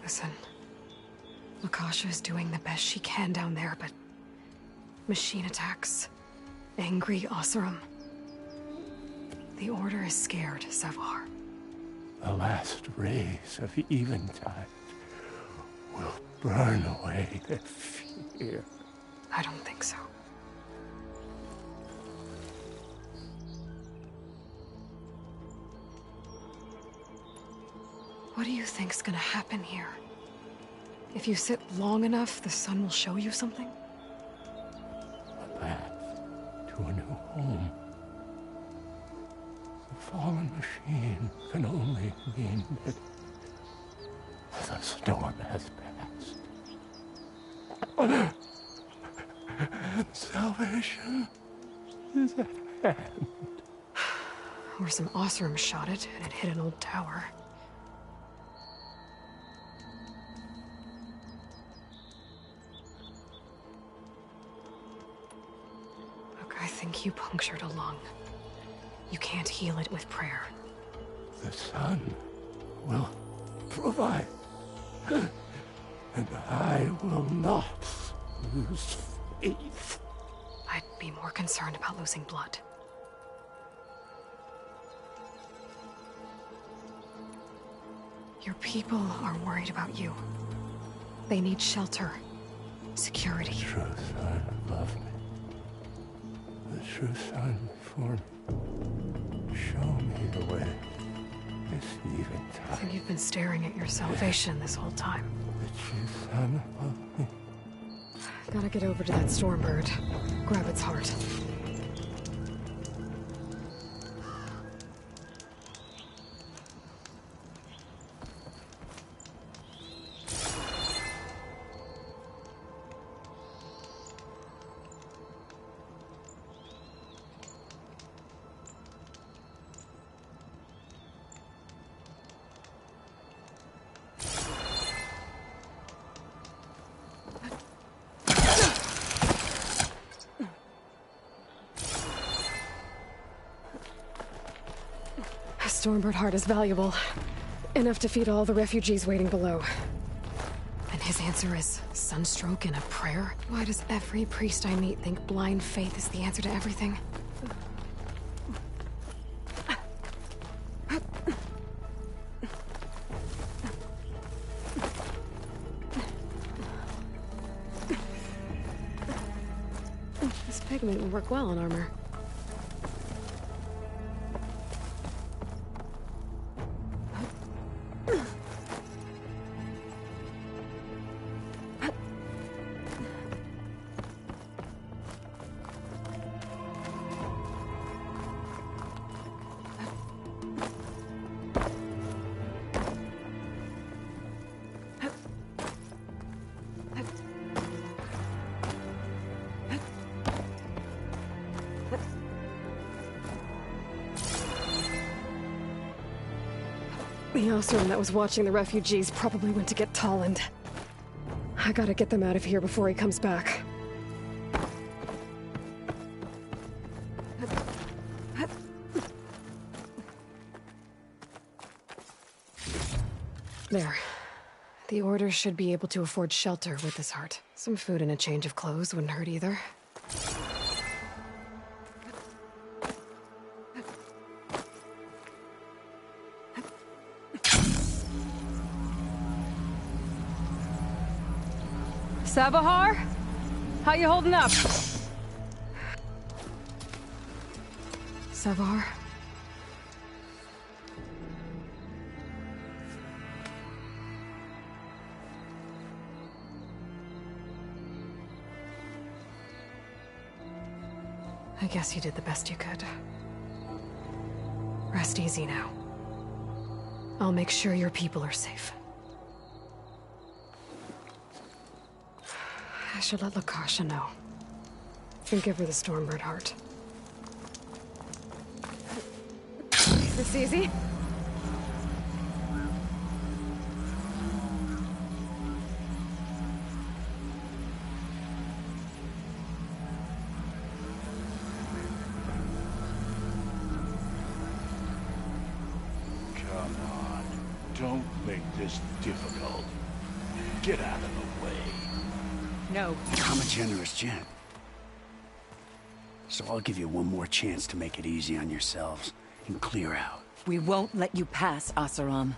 Listen, Lakasha is doing the best she can down there, but machine attacks, angry Oseram. The Order is scared, Savar. The last rays of Eventide will burn away their fear. I don't think so. What do you think's gonna happen here? If you sit long enough, the sun will show you something? A path to a new home. The fallen machine can only mean that the storm has passed. And salvation is at hand. Or some Oseram shot it, and it hit an old tower. I think you punctured a lung. You can't heal it with prayer. The sun will provide. And I will not lose faith. I'd be more concerned about losing blood. Your people are worried about you. They need shelter, security. The true sun above me. The true sun before me. Show me the way. This Eventide. I think you've been staring at your salvation this whole time. The true sun above me. Gotta get over to that Stormbird. Grab its heart. Stormbird heart is valuable. Enough to feed all the refugees waiting below. And his answer is sunstroke and a prayer? Why does every priest I meet think blind faith is the answer to everything? This pigment would work well on armor. The Oseram that was watching the refugees probably went to get Tolland. I gotta get them out of here before he comes back. There. The Order should be able to afford shelter with this heart. Some food and a change of clothes wouldn't hurt either. Savahar? How you holding up? Savahar? I guess you did the best you could. Rest easy now. I'll make sure your people are safe. I should let Lakasha know. And give her the Stormbird heart. Is this easy? Come on. Don't make this difficult. Get out of the way. No. I'm a generous gent. So I'll give you one more chance to make it easy on yourselves and clear out. We won't let you pass, Asaram.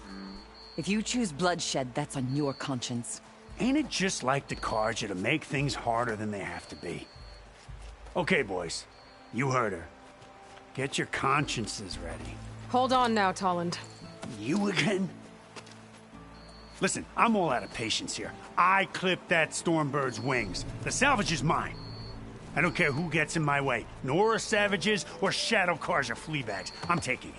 If you choose bloodshed, that's on your conscience. Ain't it just like the Karja to make things harder than they have to be? Okay, boys. You heard her. Get your consciences ready. Hold on now, Tolland. You again? Listen, I'm all out of patience here. I clipped that Stormbird's wings. The salvage is mine. I don't care who gets in my way. Nora savages or Shadow Karja fleabags. I'm taking it.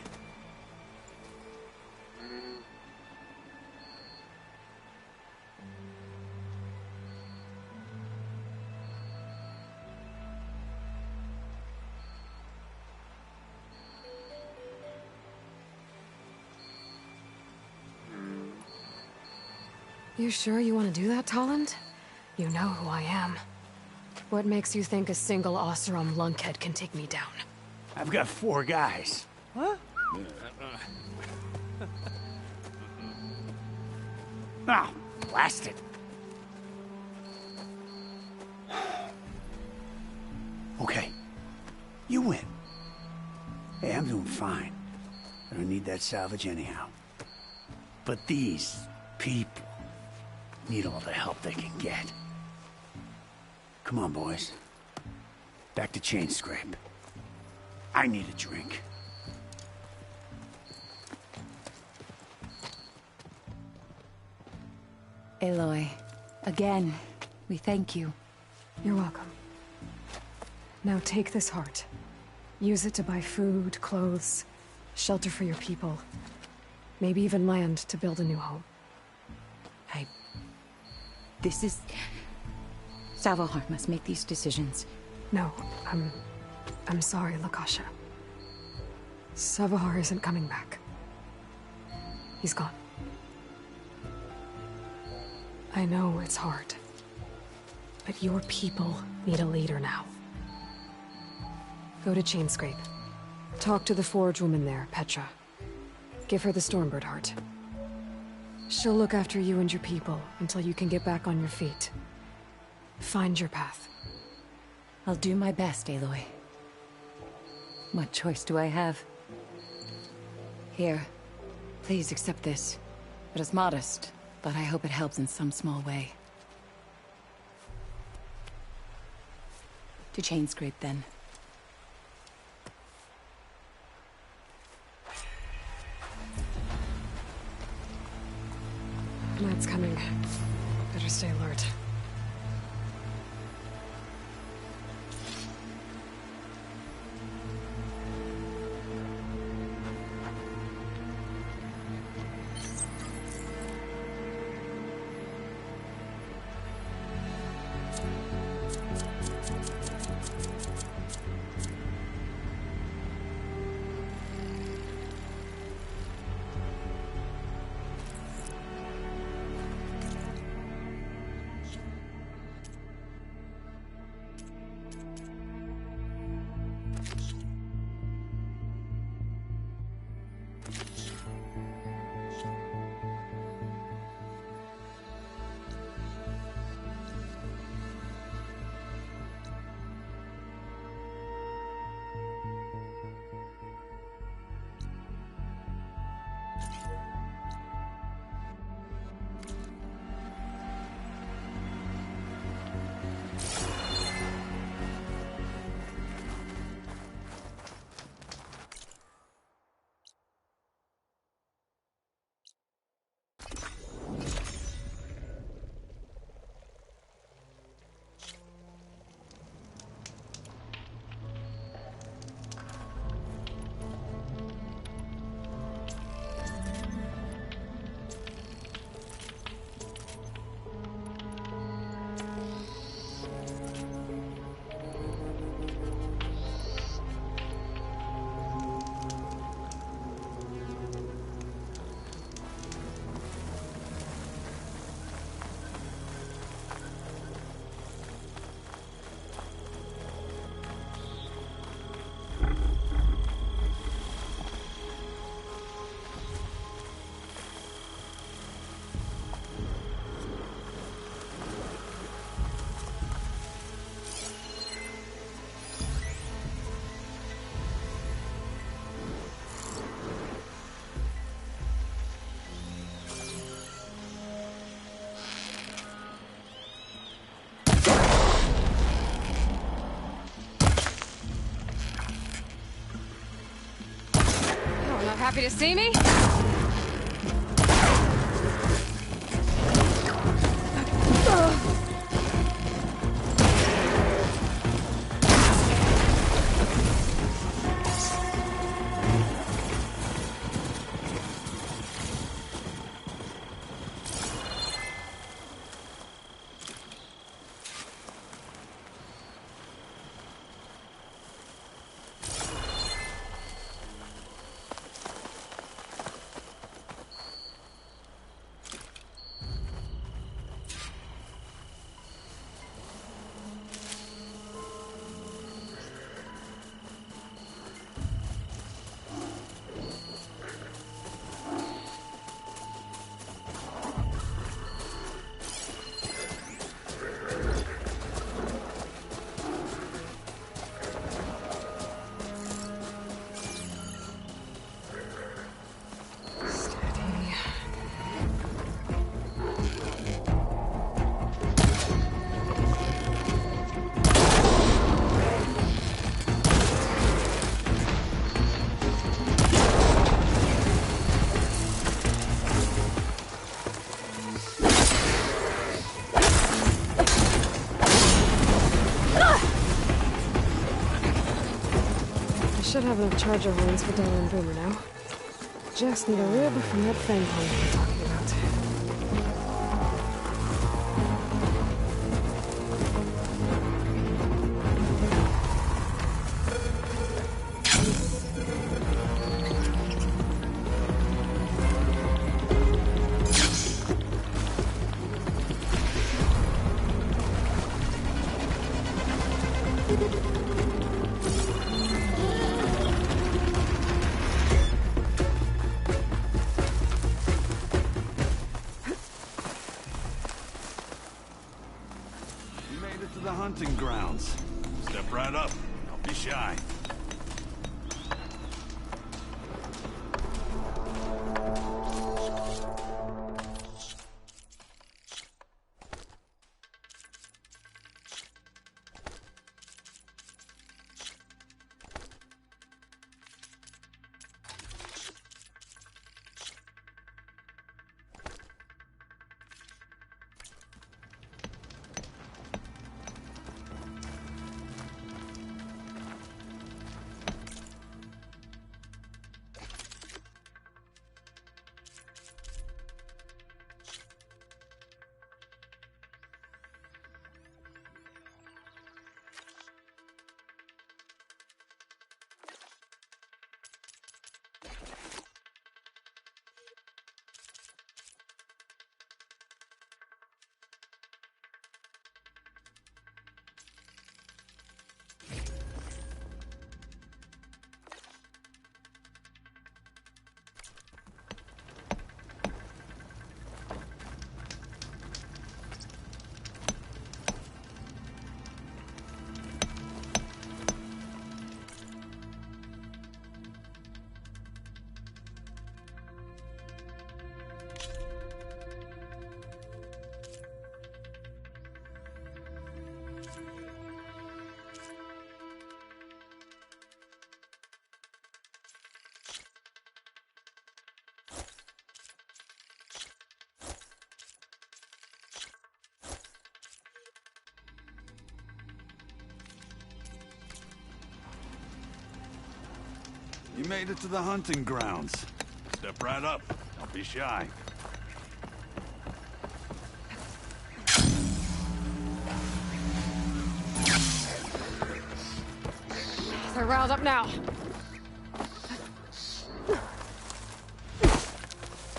You sure you want to do that, Tolland? You know who I am. What makes you think a single Oseram lunkhead can take me down? I've got 4 guys. Huh? Now, blast it. Okay. You win. Hey, I'm doing fine. I don't need that salvage anyhow. But these people need all the help they can get. Come on, boys. Back to Chain Scrape. I need a drink. Aloy, again, we thank you. You're welcome. Now take this heart. Use it to buy food, clothes, shelter for your people. Maybe even land to build a new home. This is... Savahar must make these decisions. No, I'm sorry, Lakasha. Savahar isn't coming back. He's gone. I know it's hard, but your people need a leader now. Go to Chainscrape. Talk to the forge woman there, Petra. Give her the Stormbird heart. She'll look after you and your people until you can get back on your feet. Find your path. I'll do my best, Aloy. What choice do I have? Here, please accept this. It is modest, but I hope it helps in some small way. To Chainscrape, then. Night's coming. Better stay alert. Happy to see me? Should have enough charger horns for Della and Boomer now. Just need a rib from that fang pond we were talking about. Hunting grounds. Step right up. Don't be shy. You made it to the hunting grounds. Step right up. Don't be shy. They're riled up now.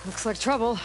Looks like trouble.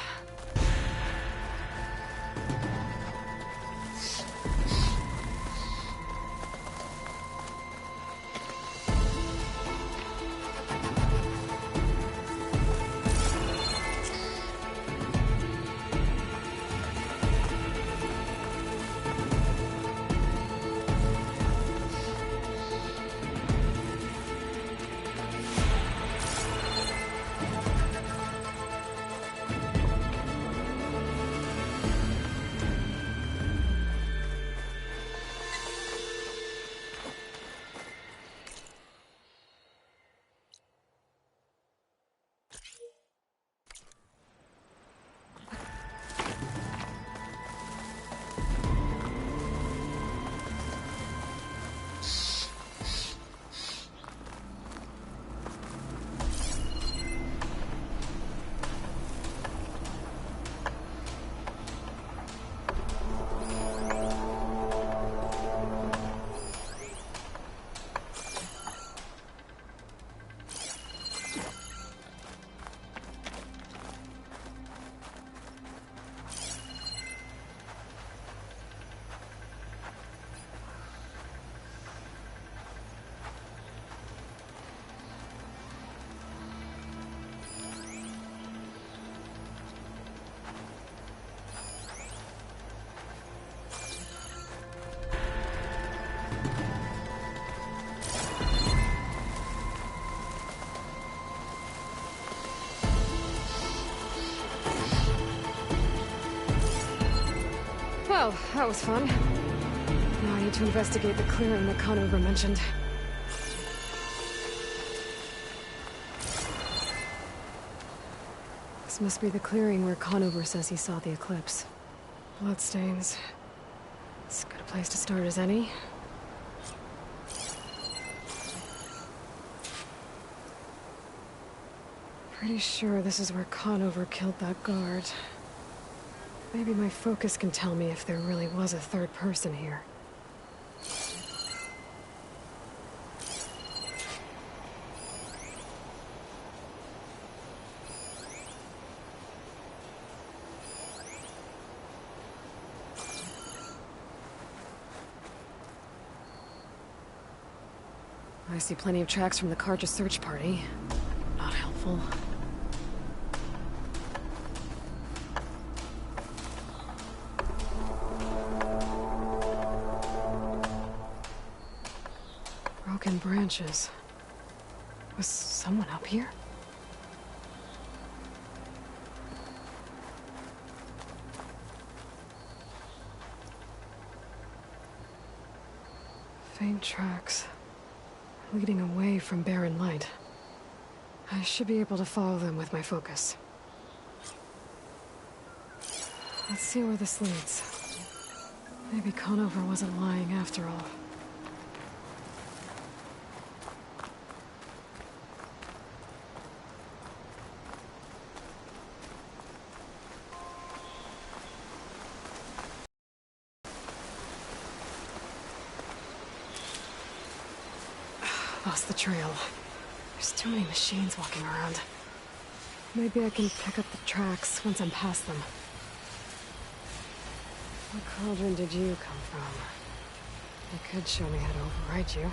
Well, that was fun. Now I need to investigate the clearing that Conover mentioned. This must be the clearing where Conover says he saw the eclipse. Bloodstains. As good a place to start as any. Pretty sure this is where Conover killed that guard. Maybe my focus can tell me if there really was a third person here. I see plenty of tracks from the Karja search party. Not helpful. Broken branches. Was someone up here? Faint tracks. Leading away from barren light. I should be able to follow them with my focus. Let's see where this leads. Maybe Conover wasn't lying after all. Lost the trail. There's too many machines walking around. Maybe I can pick up the tracks once I'm past them. What cauldron did you come from? You could show me how to override you.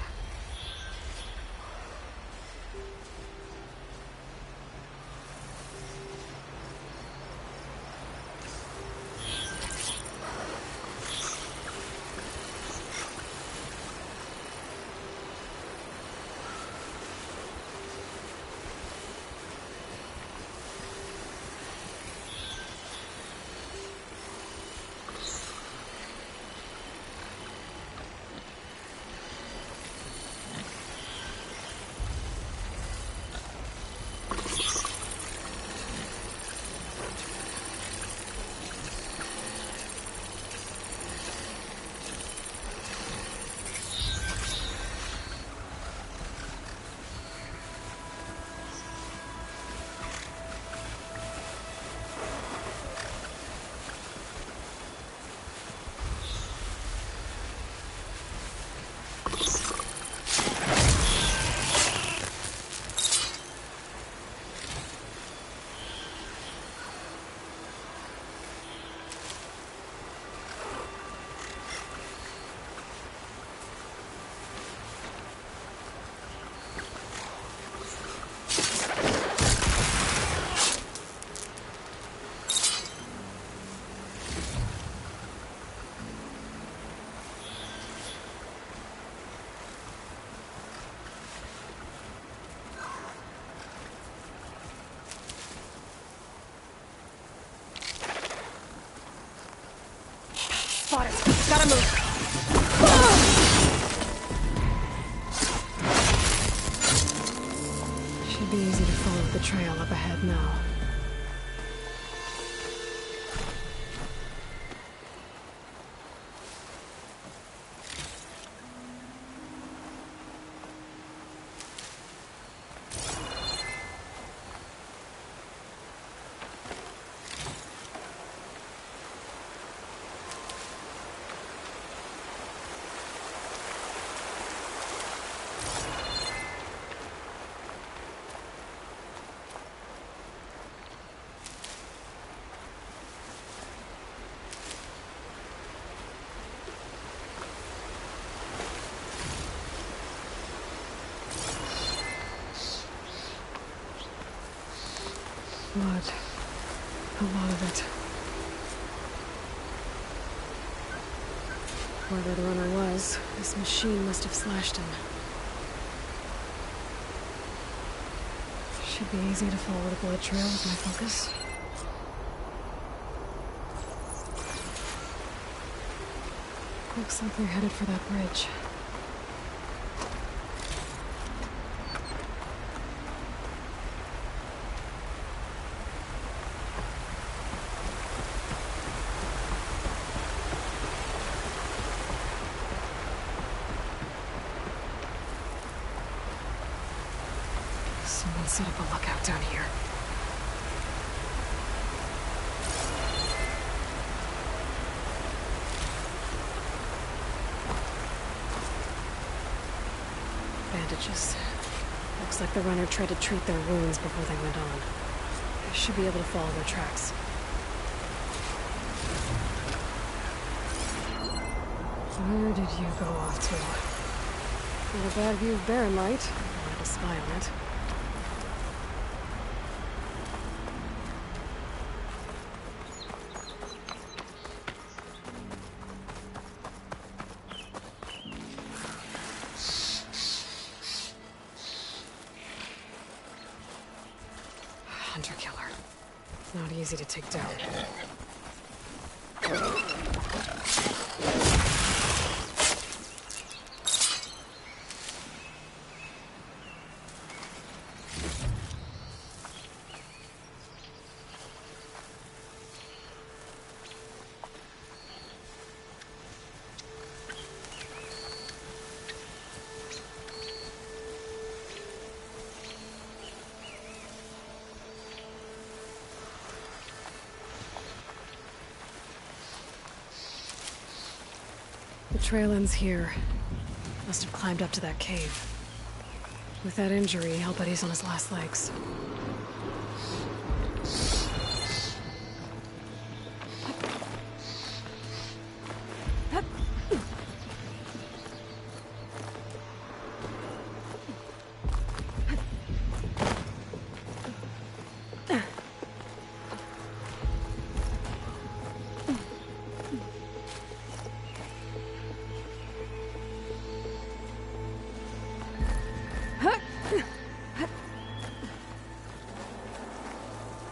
Spot it. Gotta move. Should be easy to follow the trail up ahead now. Blood. A lot of it. Whoever the runner was, this machine must have slashed him. Should be easy to follow the blood trail with my focus. Looks like they're headed for that bridge. Someone set up a lookout down here. Bandages. Looks like the runner tried to treat their wounds before they went on. I should be able to follow their tracks. Where did you go off to? Not a bad view of Barren Light. I wanted to spy on it. Hunter-killer. Not easy to take down. The trail ends here. Must have climbed up to that cave. With that injury, I'll bet he's on his last legs.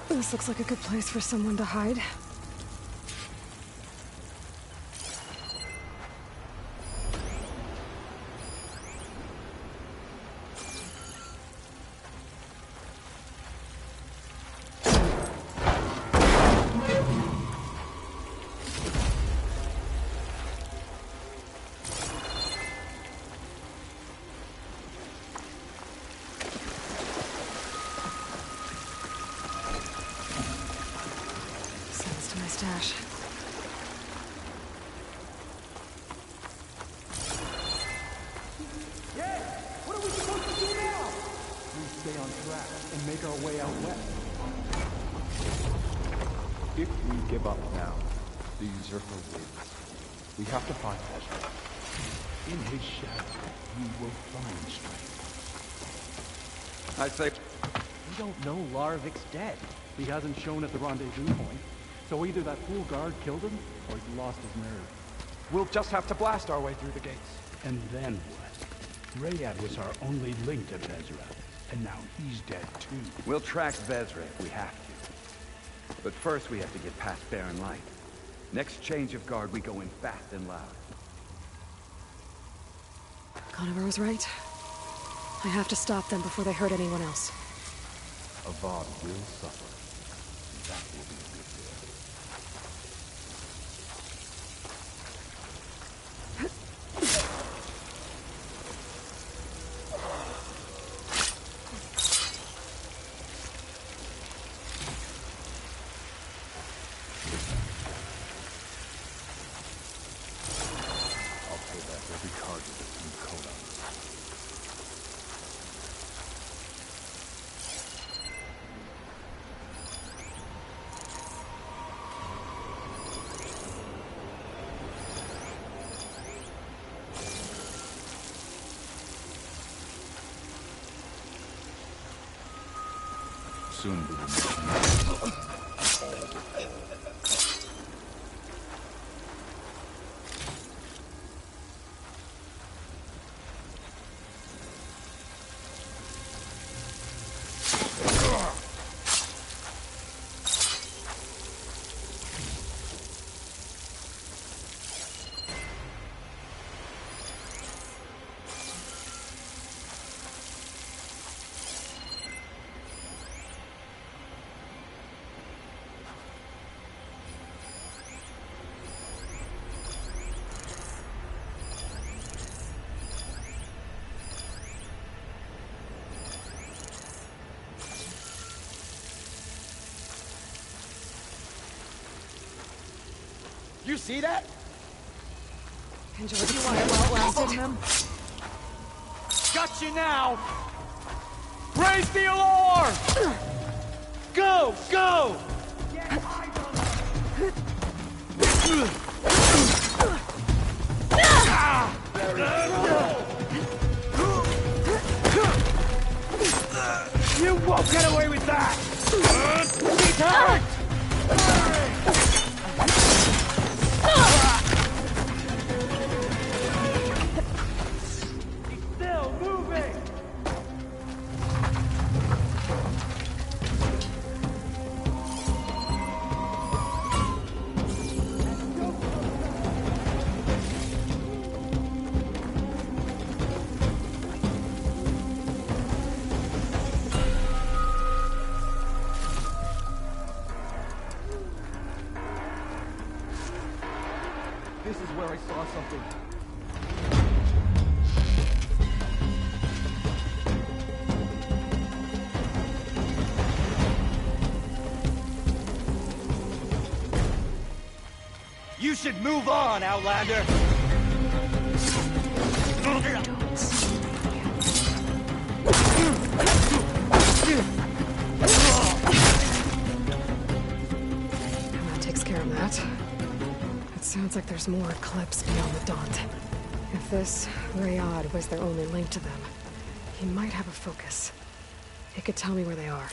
This looks like a good place for someone to hide. Stash. Yeah! What are we supposed to do now? We stay on track and make our way out west. If we give up now, the usurper wins. We have to find Ezra. In his shadow, we will find strength. I say... We don't know Larvik's dead. He hasn't shown at the rendezvous point. So either that fool guard killed him, or he's lost his nerve. We'll just have to blast our way through the gates. And then what? Rayad was our only link to Vezra, and now he's dead too. We'll track Vezra if we have to. But first we have to get past Barren Light. Next change of guard, we go in fast and loud. Conover was right. I have to stop them before they hurt anyone else. Avad will suffer. That will be a good deal. Soon we will meet. see that? Enjoy the fire while it lasted. them. Got you now! Raise the alarm! Go! Go! You won't get away with that! He's hurt! He's still moving! This is where I saw something. You should move on, Outlander! That takes care of that. It sounds like there's more Eclipse beyond the Daunt. If this Rayad was their only link to them, he might have a focus. He could tell me where they are.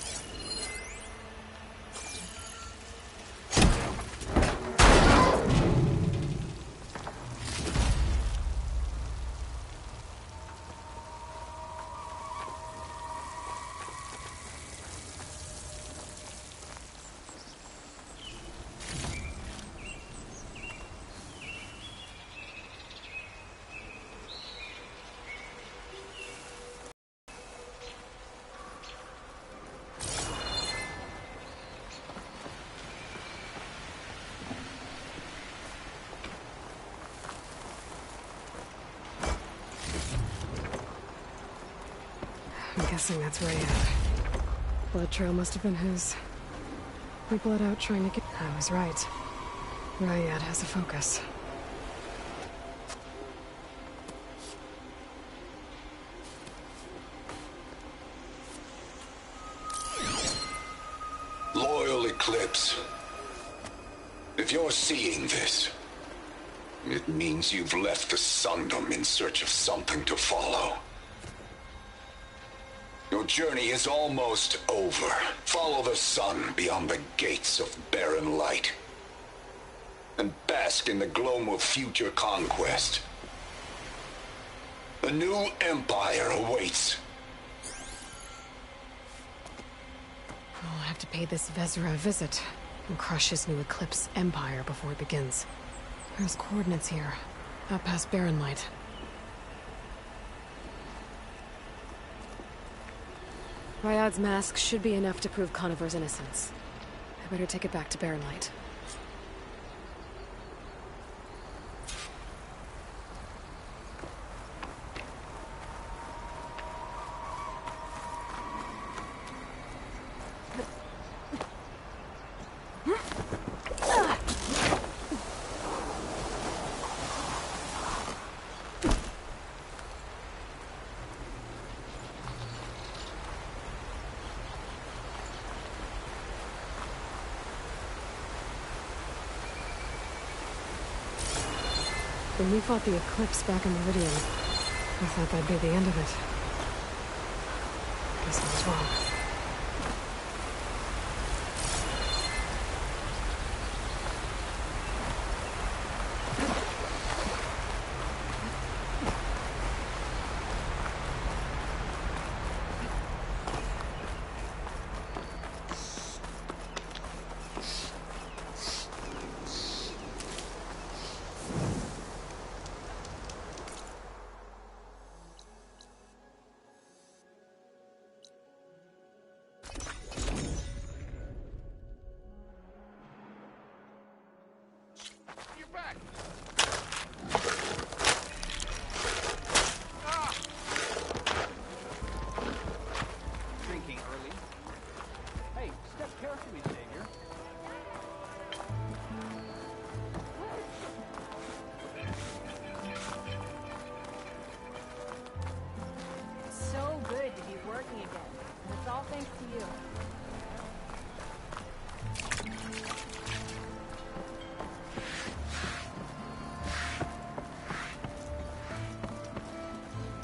I'm guessing that's Rayad. Blood trail must have been his. We bled out trying to get... I was right. Rayad has a focus. Loyal Eclipse. If you're seeing this, it means you've left the Sundom in search of something to follow. Your journey is almost over. Follow the sun beyond the gates of barren light. And bask in the gloam of future conquest. A new empire awaits. I'll have to pay this Vezra a visit and crush his new Eclipse empire before it begins. There's coordinates here, out past Barren Light. Ryad's mask should be enough to prove Conover's innocence. I better take it back to Barren Light. When we fought the Eclipse back in Meridian, I thought that'd be the end of it. Guess I was wrong.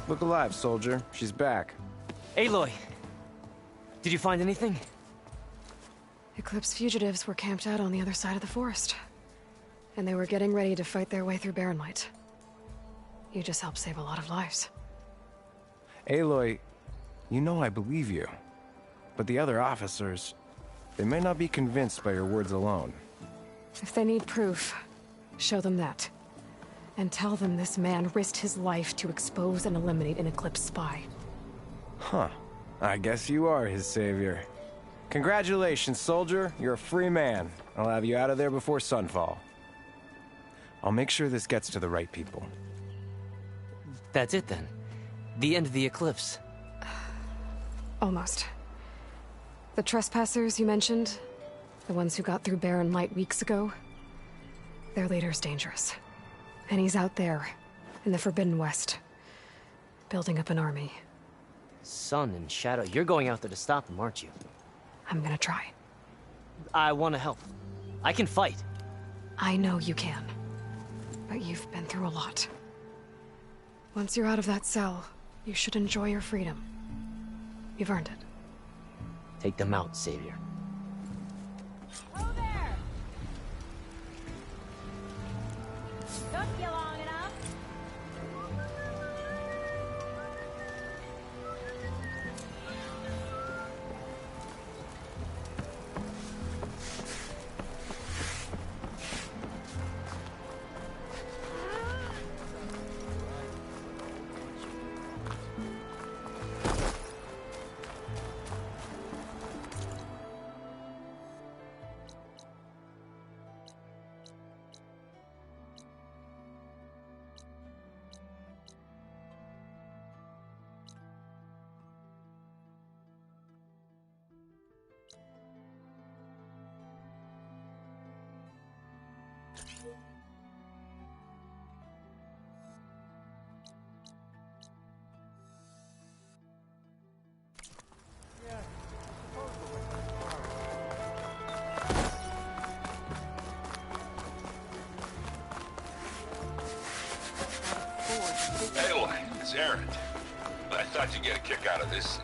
Look alive, soldier. She's back. Aloy! Did you find anything? Eclipse fugitives were camped out on the other side of the forest. And they were getting ready to fight their way through Barren Light. You just helped save a lot of lives. Aloy, you know I believe you. But the other officers, they may not be convinced by your words alone. If they need proof, show them that. And tell them this man risked his life to expose and eliminate an Eclipse spy. Huh. I guess you are his savior. Congratulations, soldier. You're a free man. I'll have you out of there before sunfall. I'll make sure this gets to the right people. That's it then? The end of the Eclipse? Almost. The trespassers you mentioned, the ones who got through Barren Light weeks ago, their leader's dangerous. And he's out there, in the Forbidden West, building up an army. Sun and Shadow, you're going out there to stop him, aren't you? I'm gonna try. I want to help. I can fight. I know you can. But you've been through a lot. Once you're out of that cell, you should enjoy your freedom. You've earned it. Take them out, Savior. Oh there! Took you long enough. Aloy, it's Aaron. I thought you'd get a kick out of this.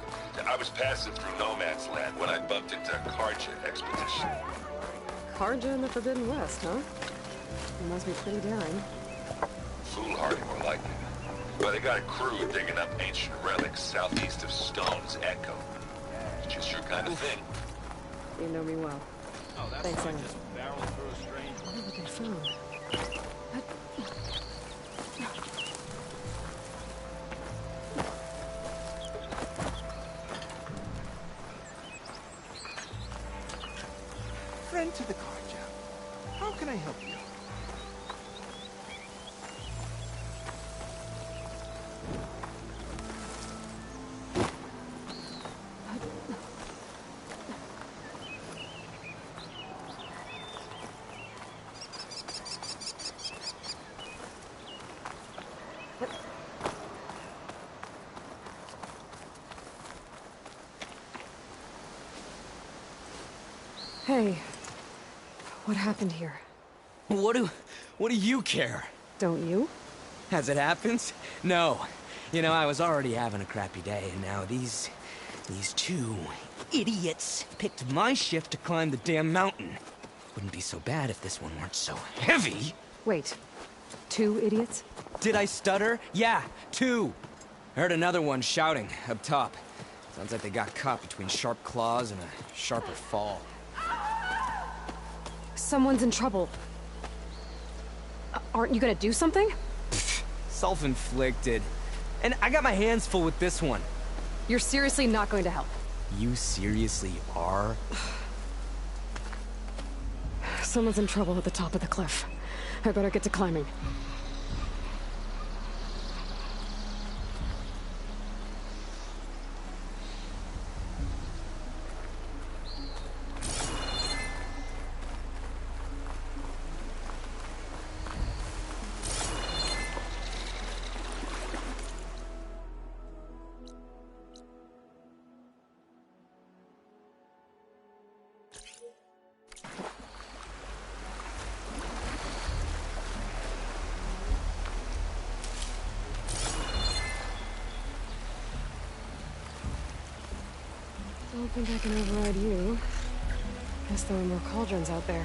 I was passing through No Man's Land when I bumped into a Karja expedition. Karja in the Forbidden West, huh? You must be pretty daring. Foolhardy, more like it. But they got a crew digging up ancient relics southeast of Stone's Echo. It's just your kind of thing. You know me well. Oh, that's Thanks, fine. Aaron. Just barrel through a strange. What have they found? Friend to the Karja. How can I help you? Hey, what happened here? What do you care? Don't you? As it happens? No. You know, I was already having a crappy day, and now these two idiots picked my shift to climb the damn mountain. Wouldn't be so bad if this one weren't so heavy. Wait, 2 idiots? Did I stutter? Yeah, 2. I heard another one shouting up top. Sounds like they got caught between sharp claws and a sharper fall. Someone's in trouble. Aren't you gonna do something? Self-inflicted. And I got my hands full with this one. You're seriously not going to help? You seriously are? Someone's in trouble at the top of the cliff. I better get to climbing. don't think I can override you. Guess there are more cauldrons out there.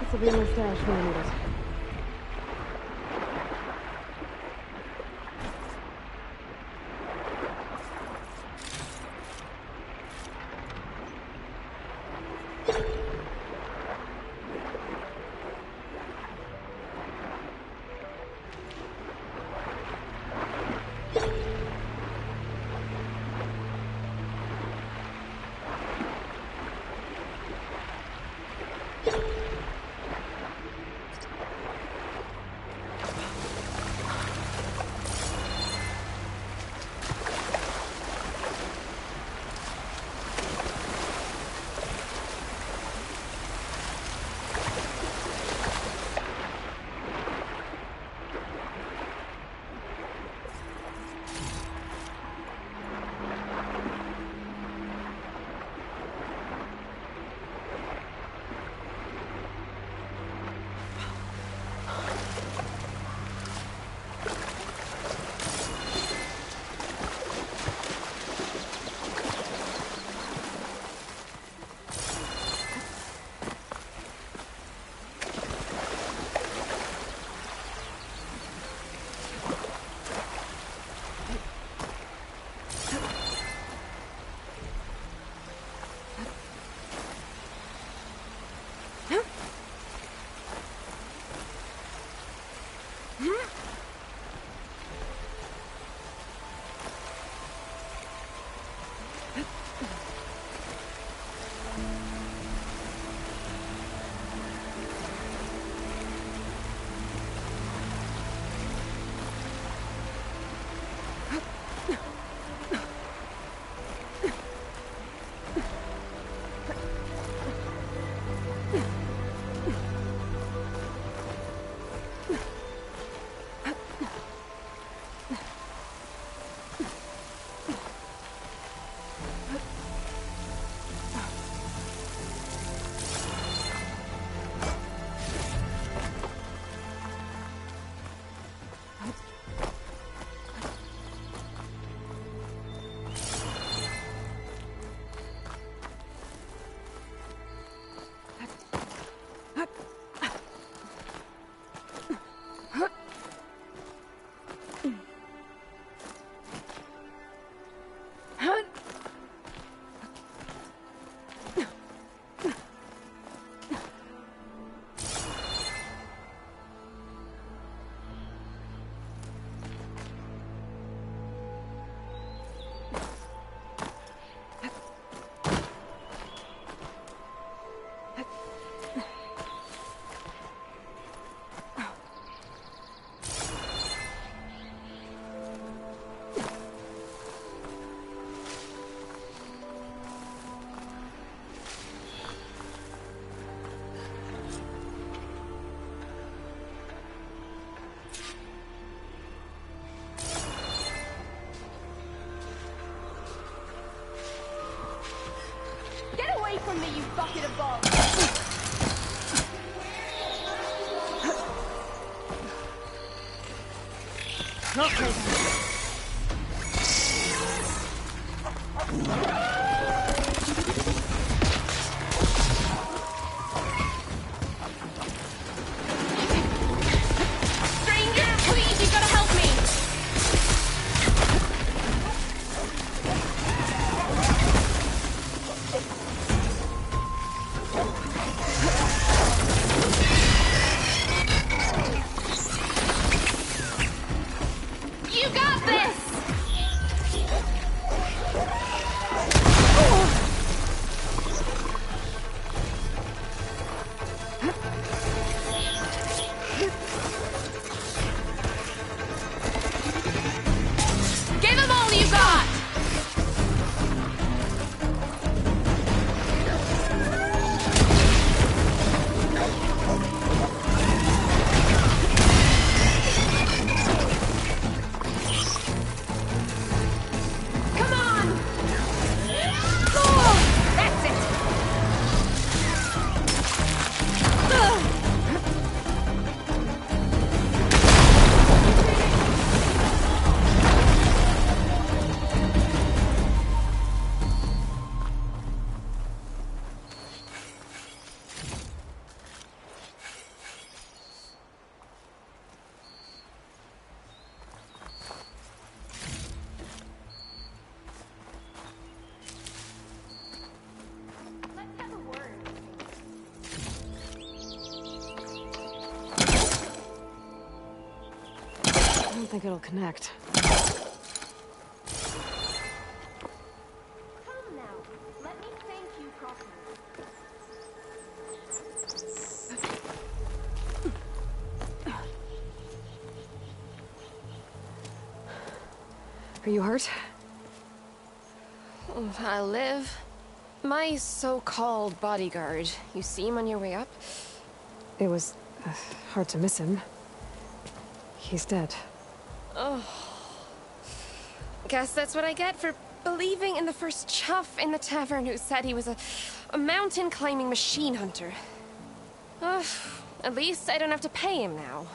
This'll be my stash when I need it. From me, you bucket of balls! Okay. Stranger, please, you gotta help me! You don't think it'll connect. Are you hurt? I live. My so-called bodyguard. You see him on your way up? It was hard to miss him. He's dead. Oh. Guess that's what I get for believing in the first chuff in the tavern who said he was a mountain-climbing machine hunter. At least I don't have to pay him now.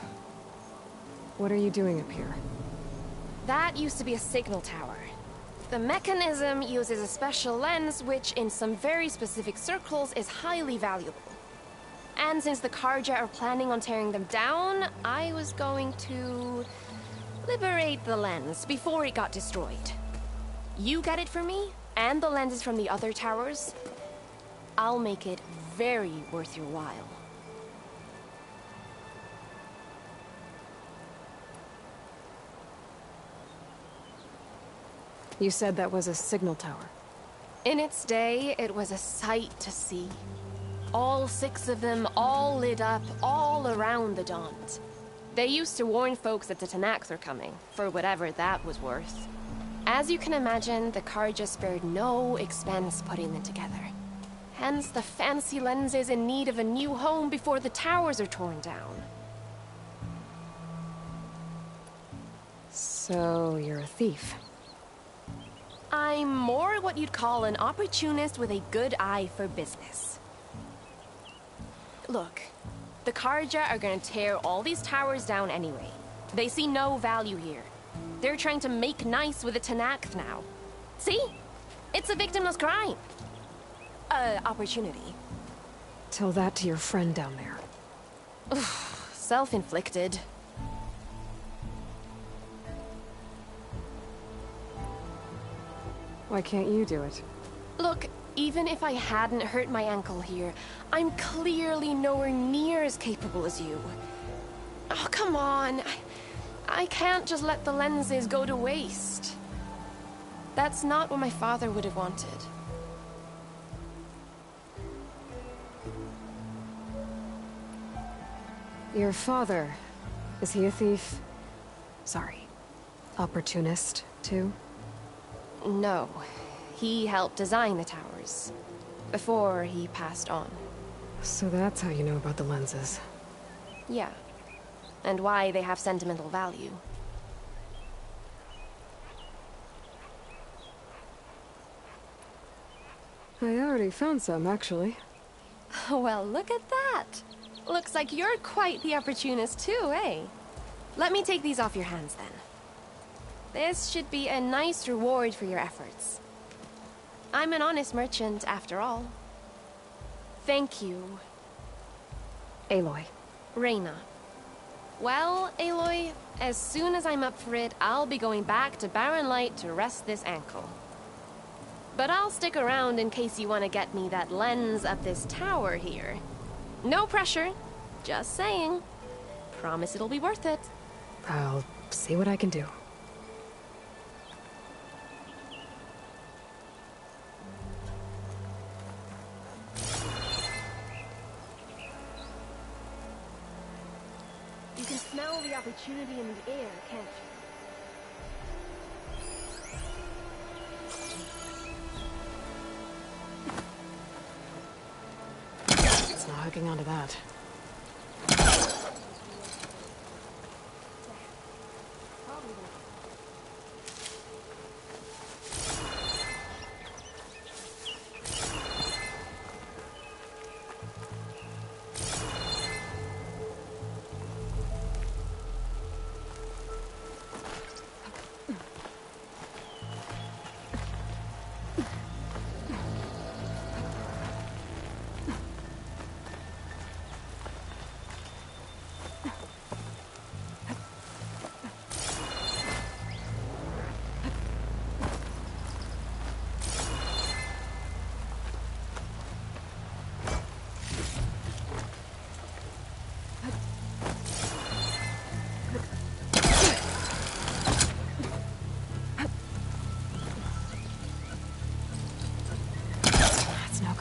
What are you doing up here? That used to be a signal tower. The mechanism uses a special lens which, in some very specific circles, is highly valuable. And since the Karja are planning on tearing them down, I was going to liberate the lens before it got destroyed. You get it for me, and the lenses from the other towers. I'll make it very worth your while. You said that was a signal tower. In its day, it was a sight to see. All 6 of them, all lit up, all around the Dawns. They used to warn folks that the Tenaks are coming, for whatever that was worth. As you can imagine, the Karja spared no expense putting them together. Hence the fancy lenses in need of a new home before the towers are torn down. So, you're a thief. I'm more what you'd call an opportunist with a good eye for business. Look, the Karja are gonna tear all these towers down anyway. They see no value here. They're trying to make nice with the Tenakth now. See? It's a victimless crime. Opportunity. Tell that to your friend down there. Self-inflicted. Why can't you do it? Look, even if I hadn't hurt my ankle here, I'm clearly nowhere near as capable as you. Oh, come on. I can't just let the lenses go to waste. That's not what my father would have wanted. Your father, is he a thief? Sorry, opportunist, too? No. He helped design the towers. Before he passed on. So that's how you know about the lenses. Yeah. And why they have sentimental value. I already found some, actually. Well, look at that. Looks like you're quite the opportunist too, eh? Let me take these off your hands then. This should be a nice reward for your efforts. I'm an honest merchant, after all. Thank you. Aloy. Reyna. Well, Aloy, as soon as I'm up for it, I'll be going back to Barren Light to rest this ankle. But I'll stick around in case you want to get me that lens up this tower here. No pressure. Just saying. Promise it'll be worth it. I'll see what I can do. You can smell the opportunity in the air, can't you? It's not hooking onto that.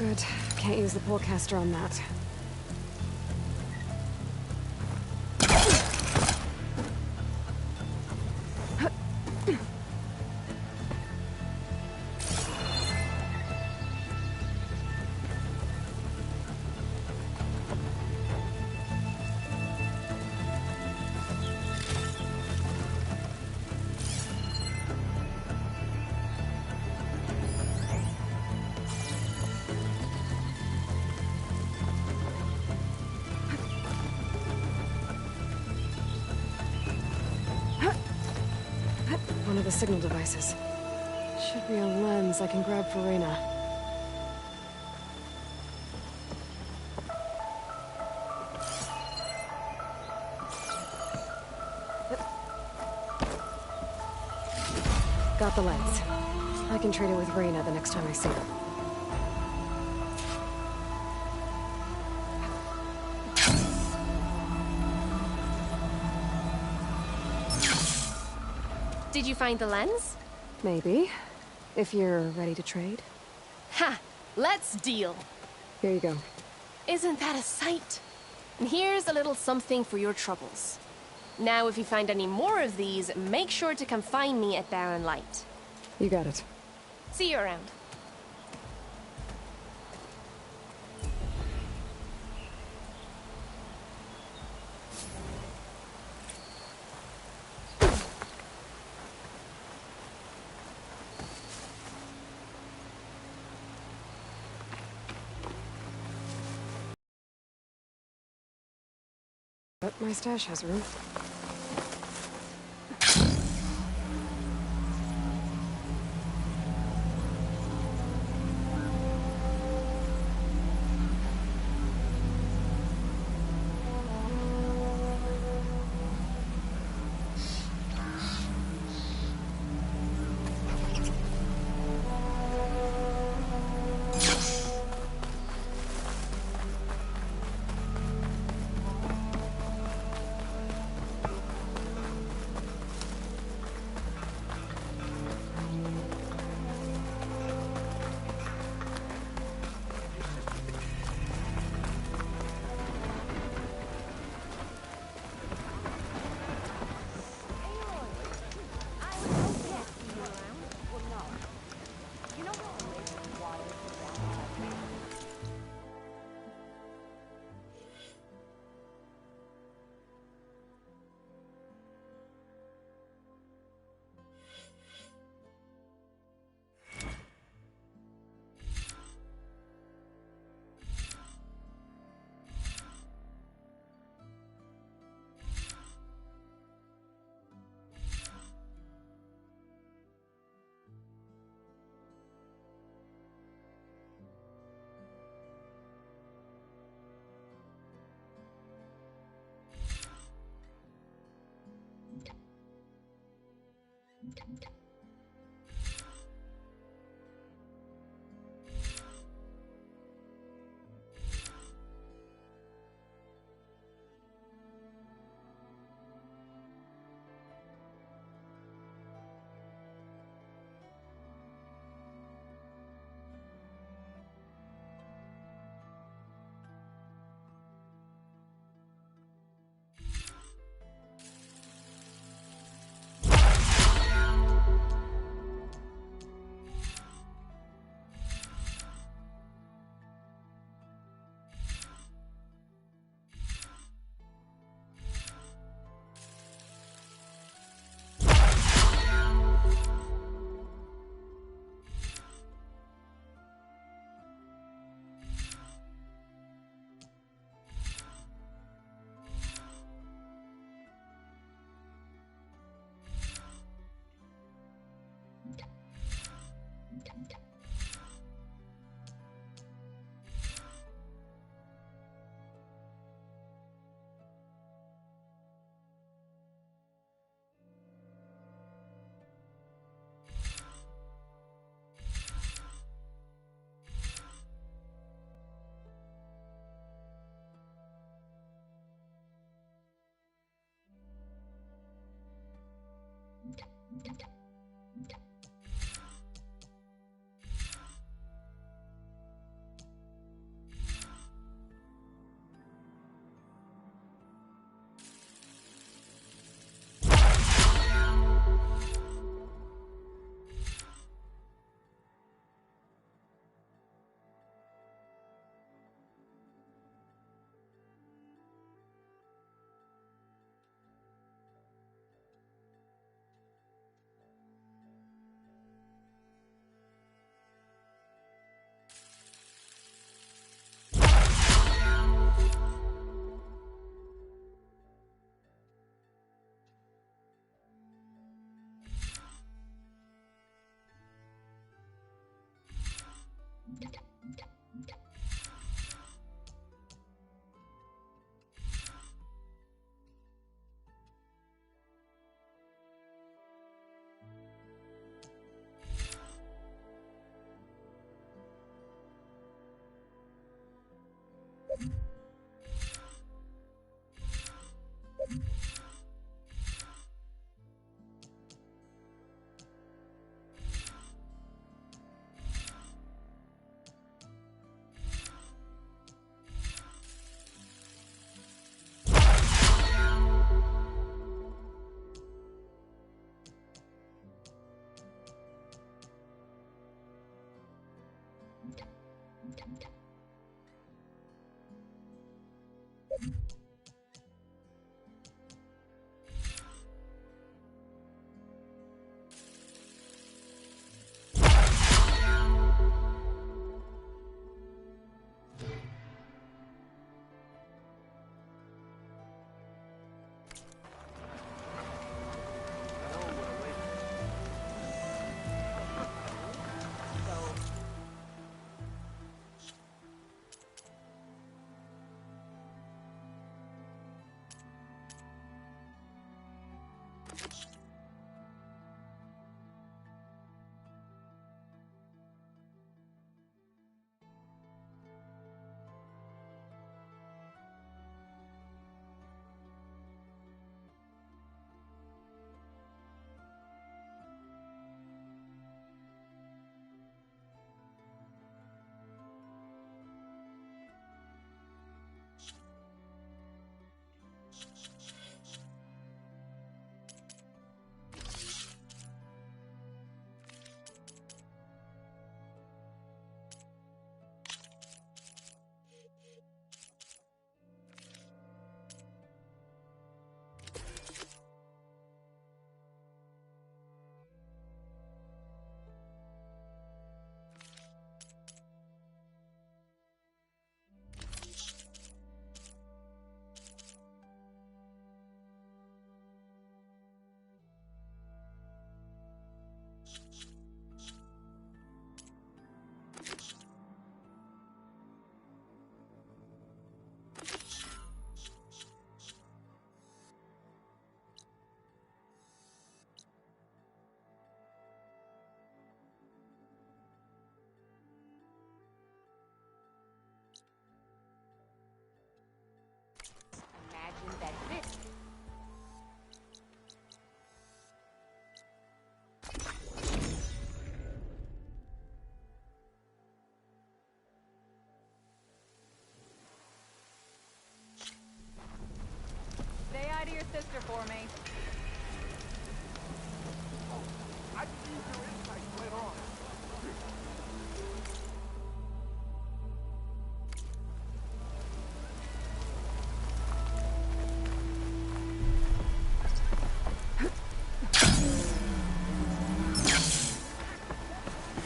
good. Can't use the pullcaster on that. One of the signal devices. Should be a lens I can grab for Reyna. Got the lens. I can trade it with Reyna the next time I see her. Did you find the lens? Maybe. If you're ready to trade. Ha! Let's deal. Here you go. Isn't that a sight? And here's a little something for your troubles. Now, if you find any more of these, make sure to come find me at Barren Light. You got it. See you around. But my stash has room. Imagine that this. Say hi to your sister for me. I can use your insights later on.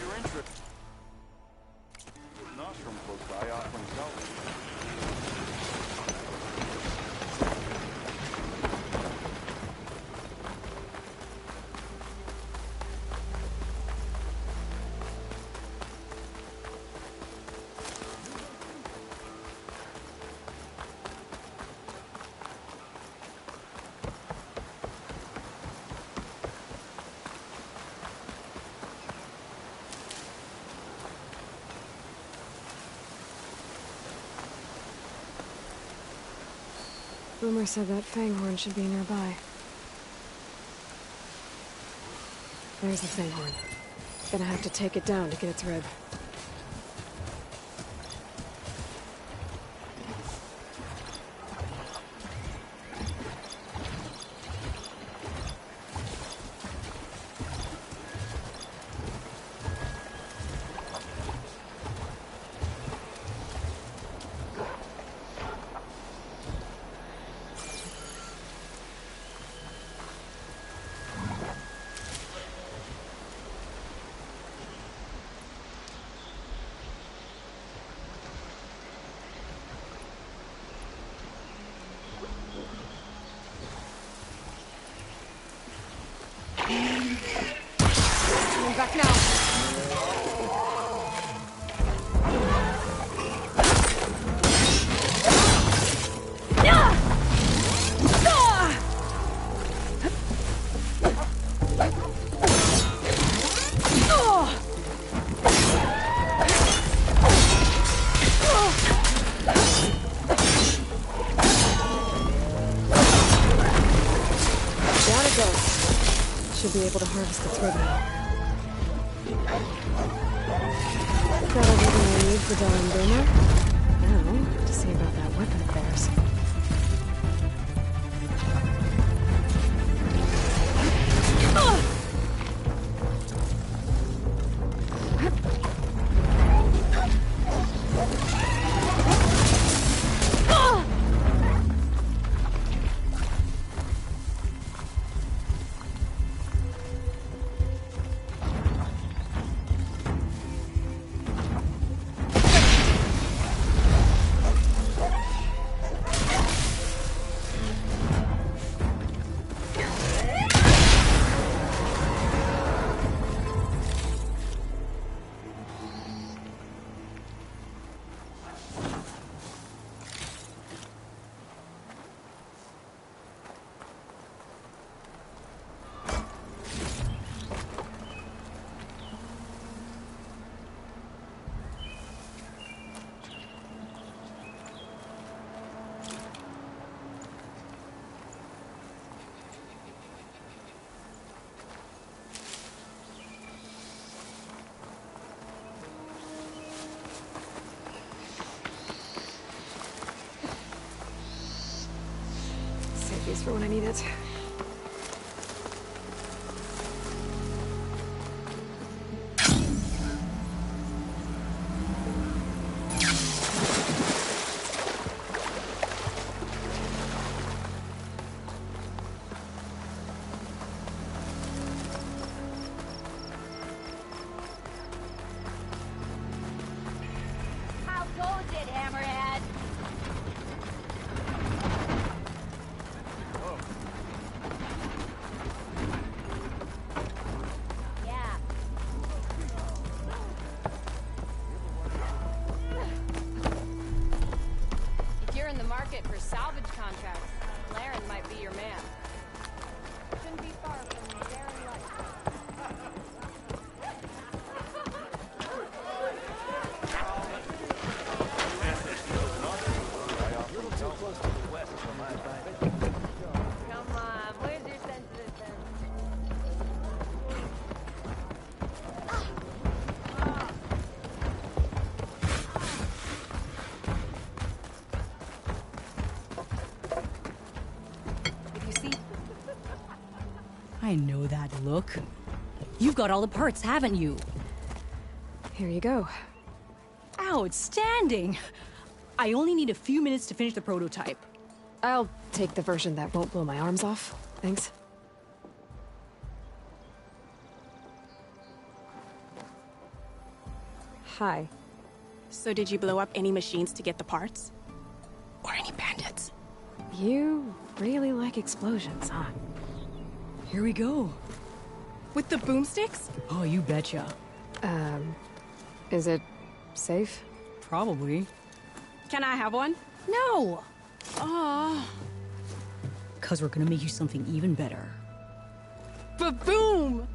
Your interest. An ostrom close by offering salvage. Boomer said that fanghorn should be nearby. There's the fanghorn. Gonna have to take it down to get its rib. Coming back now. Down it goes. Should be able to harvest the thread now. Got everything I need for Darren Boomer. Now, to see about that weapon of theirs. trophies for when I need it. How goes it, Hammerhead? Yeah. If you're in the market for salvage contracts, Laren might be your man. Shouldn't be far from Barren Light. Come on, where's your sense of sense? You see? I know that look. You've got all the parts, haven't you? Here you go. Outstanding! I only need a few minutes to finish the prototype. I'll take the version that won't blow my arms off. Thanks. Hi. So did you blow up any machines to get the parts? Or any bandits? You really like explosions, huh? Here we go. With the boomsticks? Oh, you betcha. Is it safe? Probably. Can I have one? No! Oh. 'Cause we're gonna make you something even better. Ba-boom!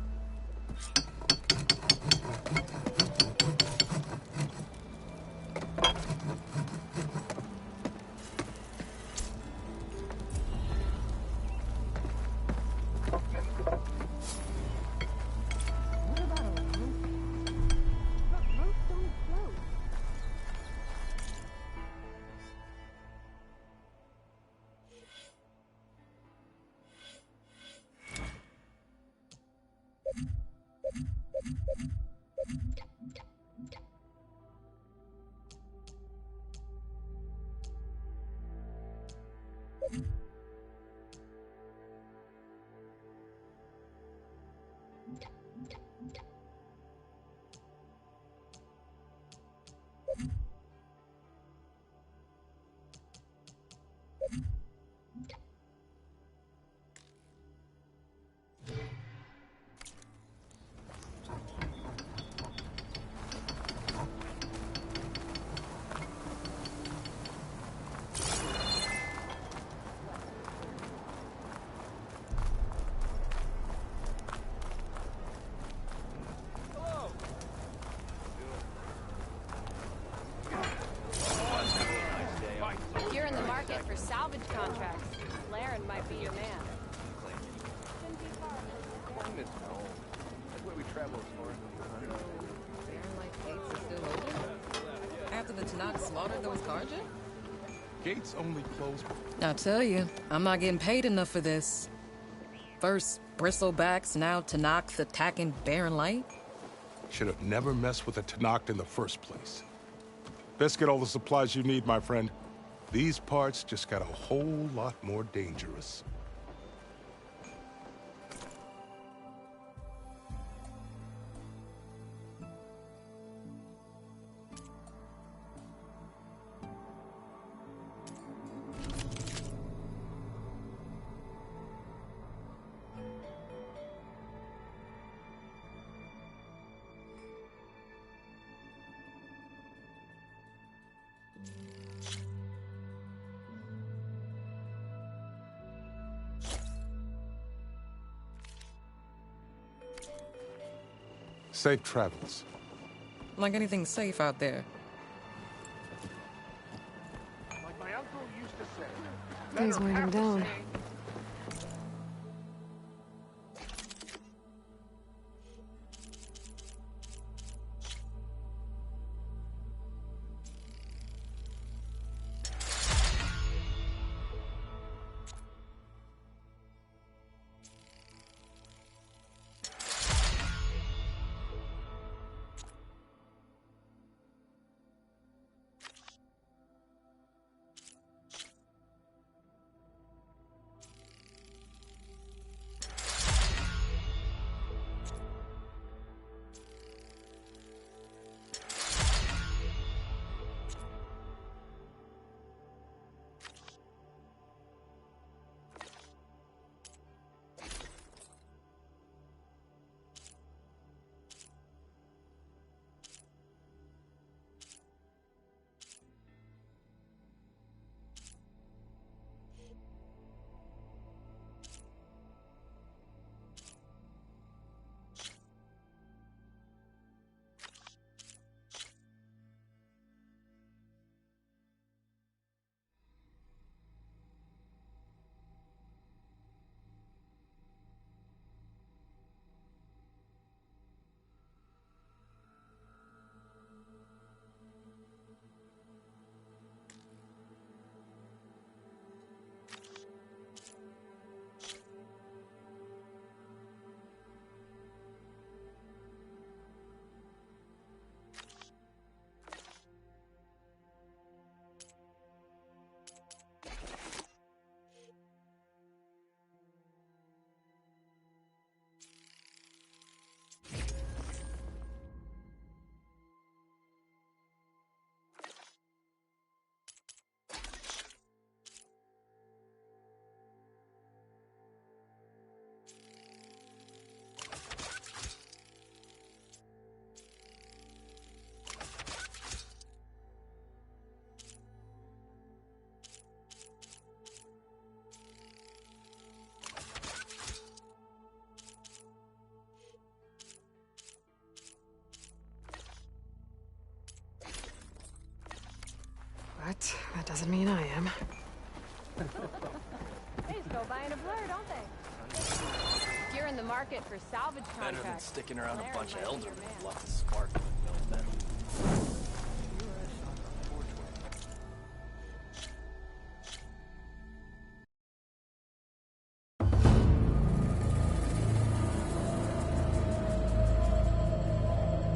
If you're in the market for salvage contracts, Laren might be your man. After the Tanakh slaughtered those Karja? Gates only close. I tell you, I'm not getting paid enough for this. First, bristlebacks, now Tanakh attacking Barren Light. Should have never messed with the Tanakh in the first place. Best get all the supplies you need, my friend. These parts just got a whole lot more dangerous. Safe travels. Like anything safe out there. Like my uncle used to say. Things wind him down. But that doesn't mean I am. They just go buying a blur, don't they? If you're in the market for salvage contracts, Better than sticking around a Laren bunch of might be eldermen your man. with lots of spark.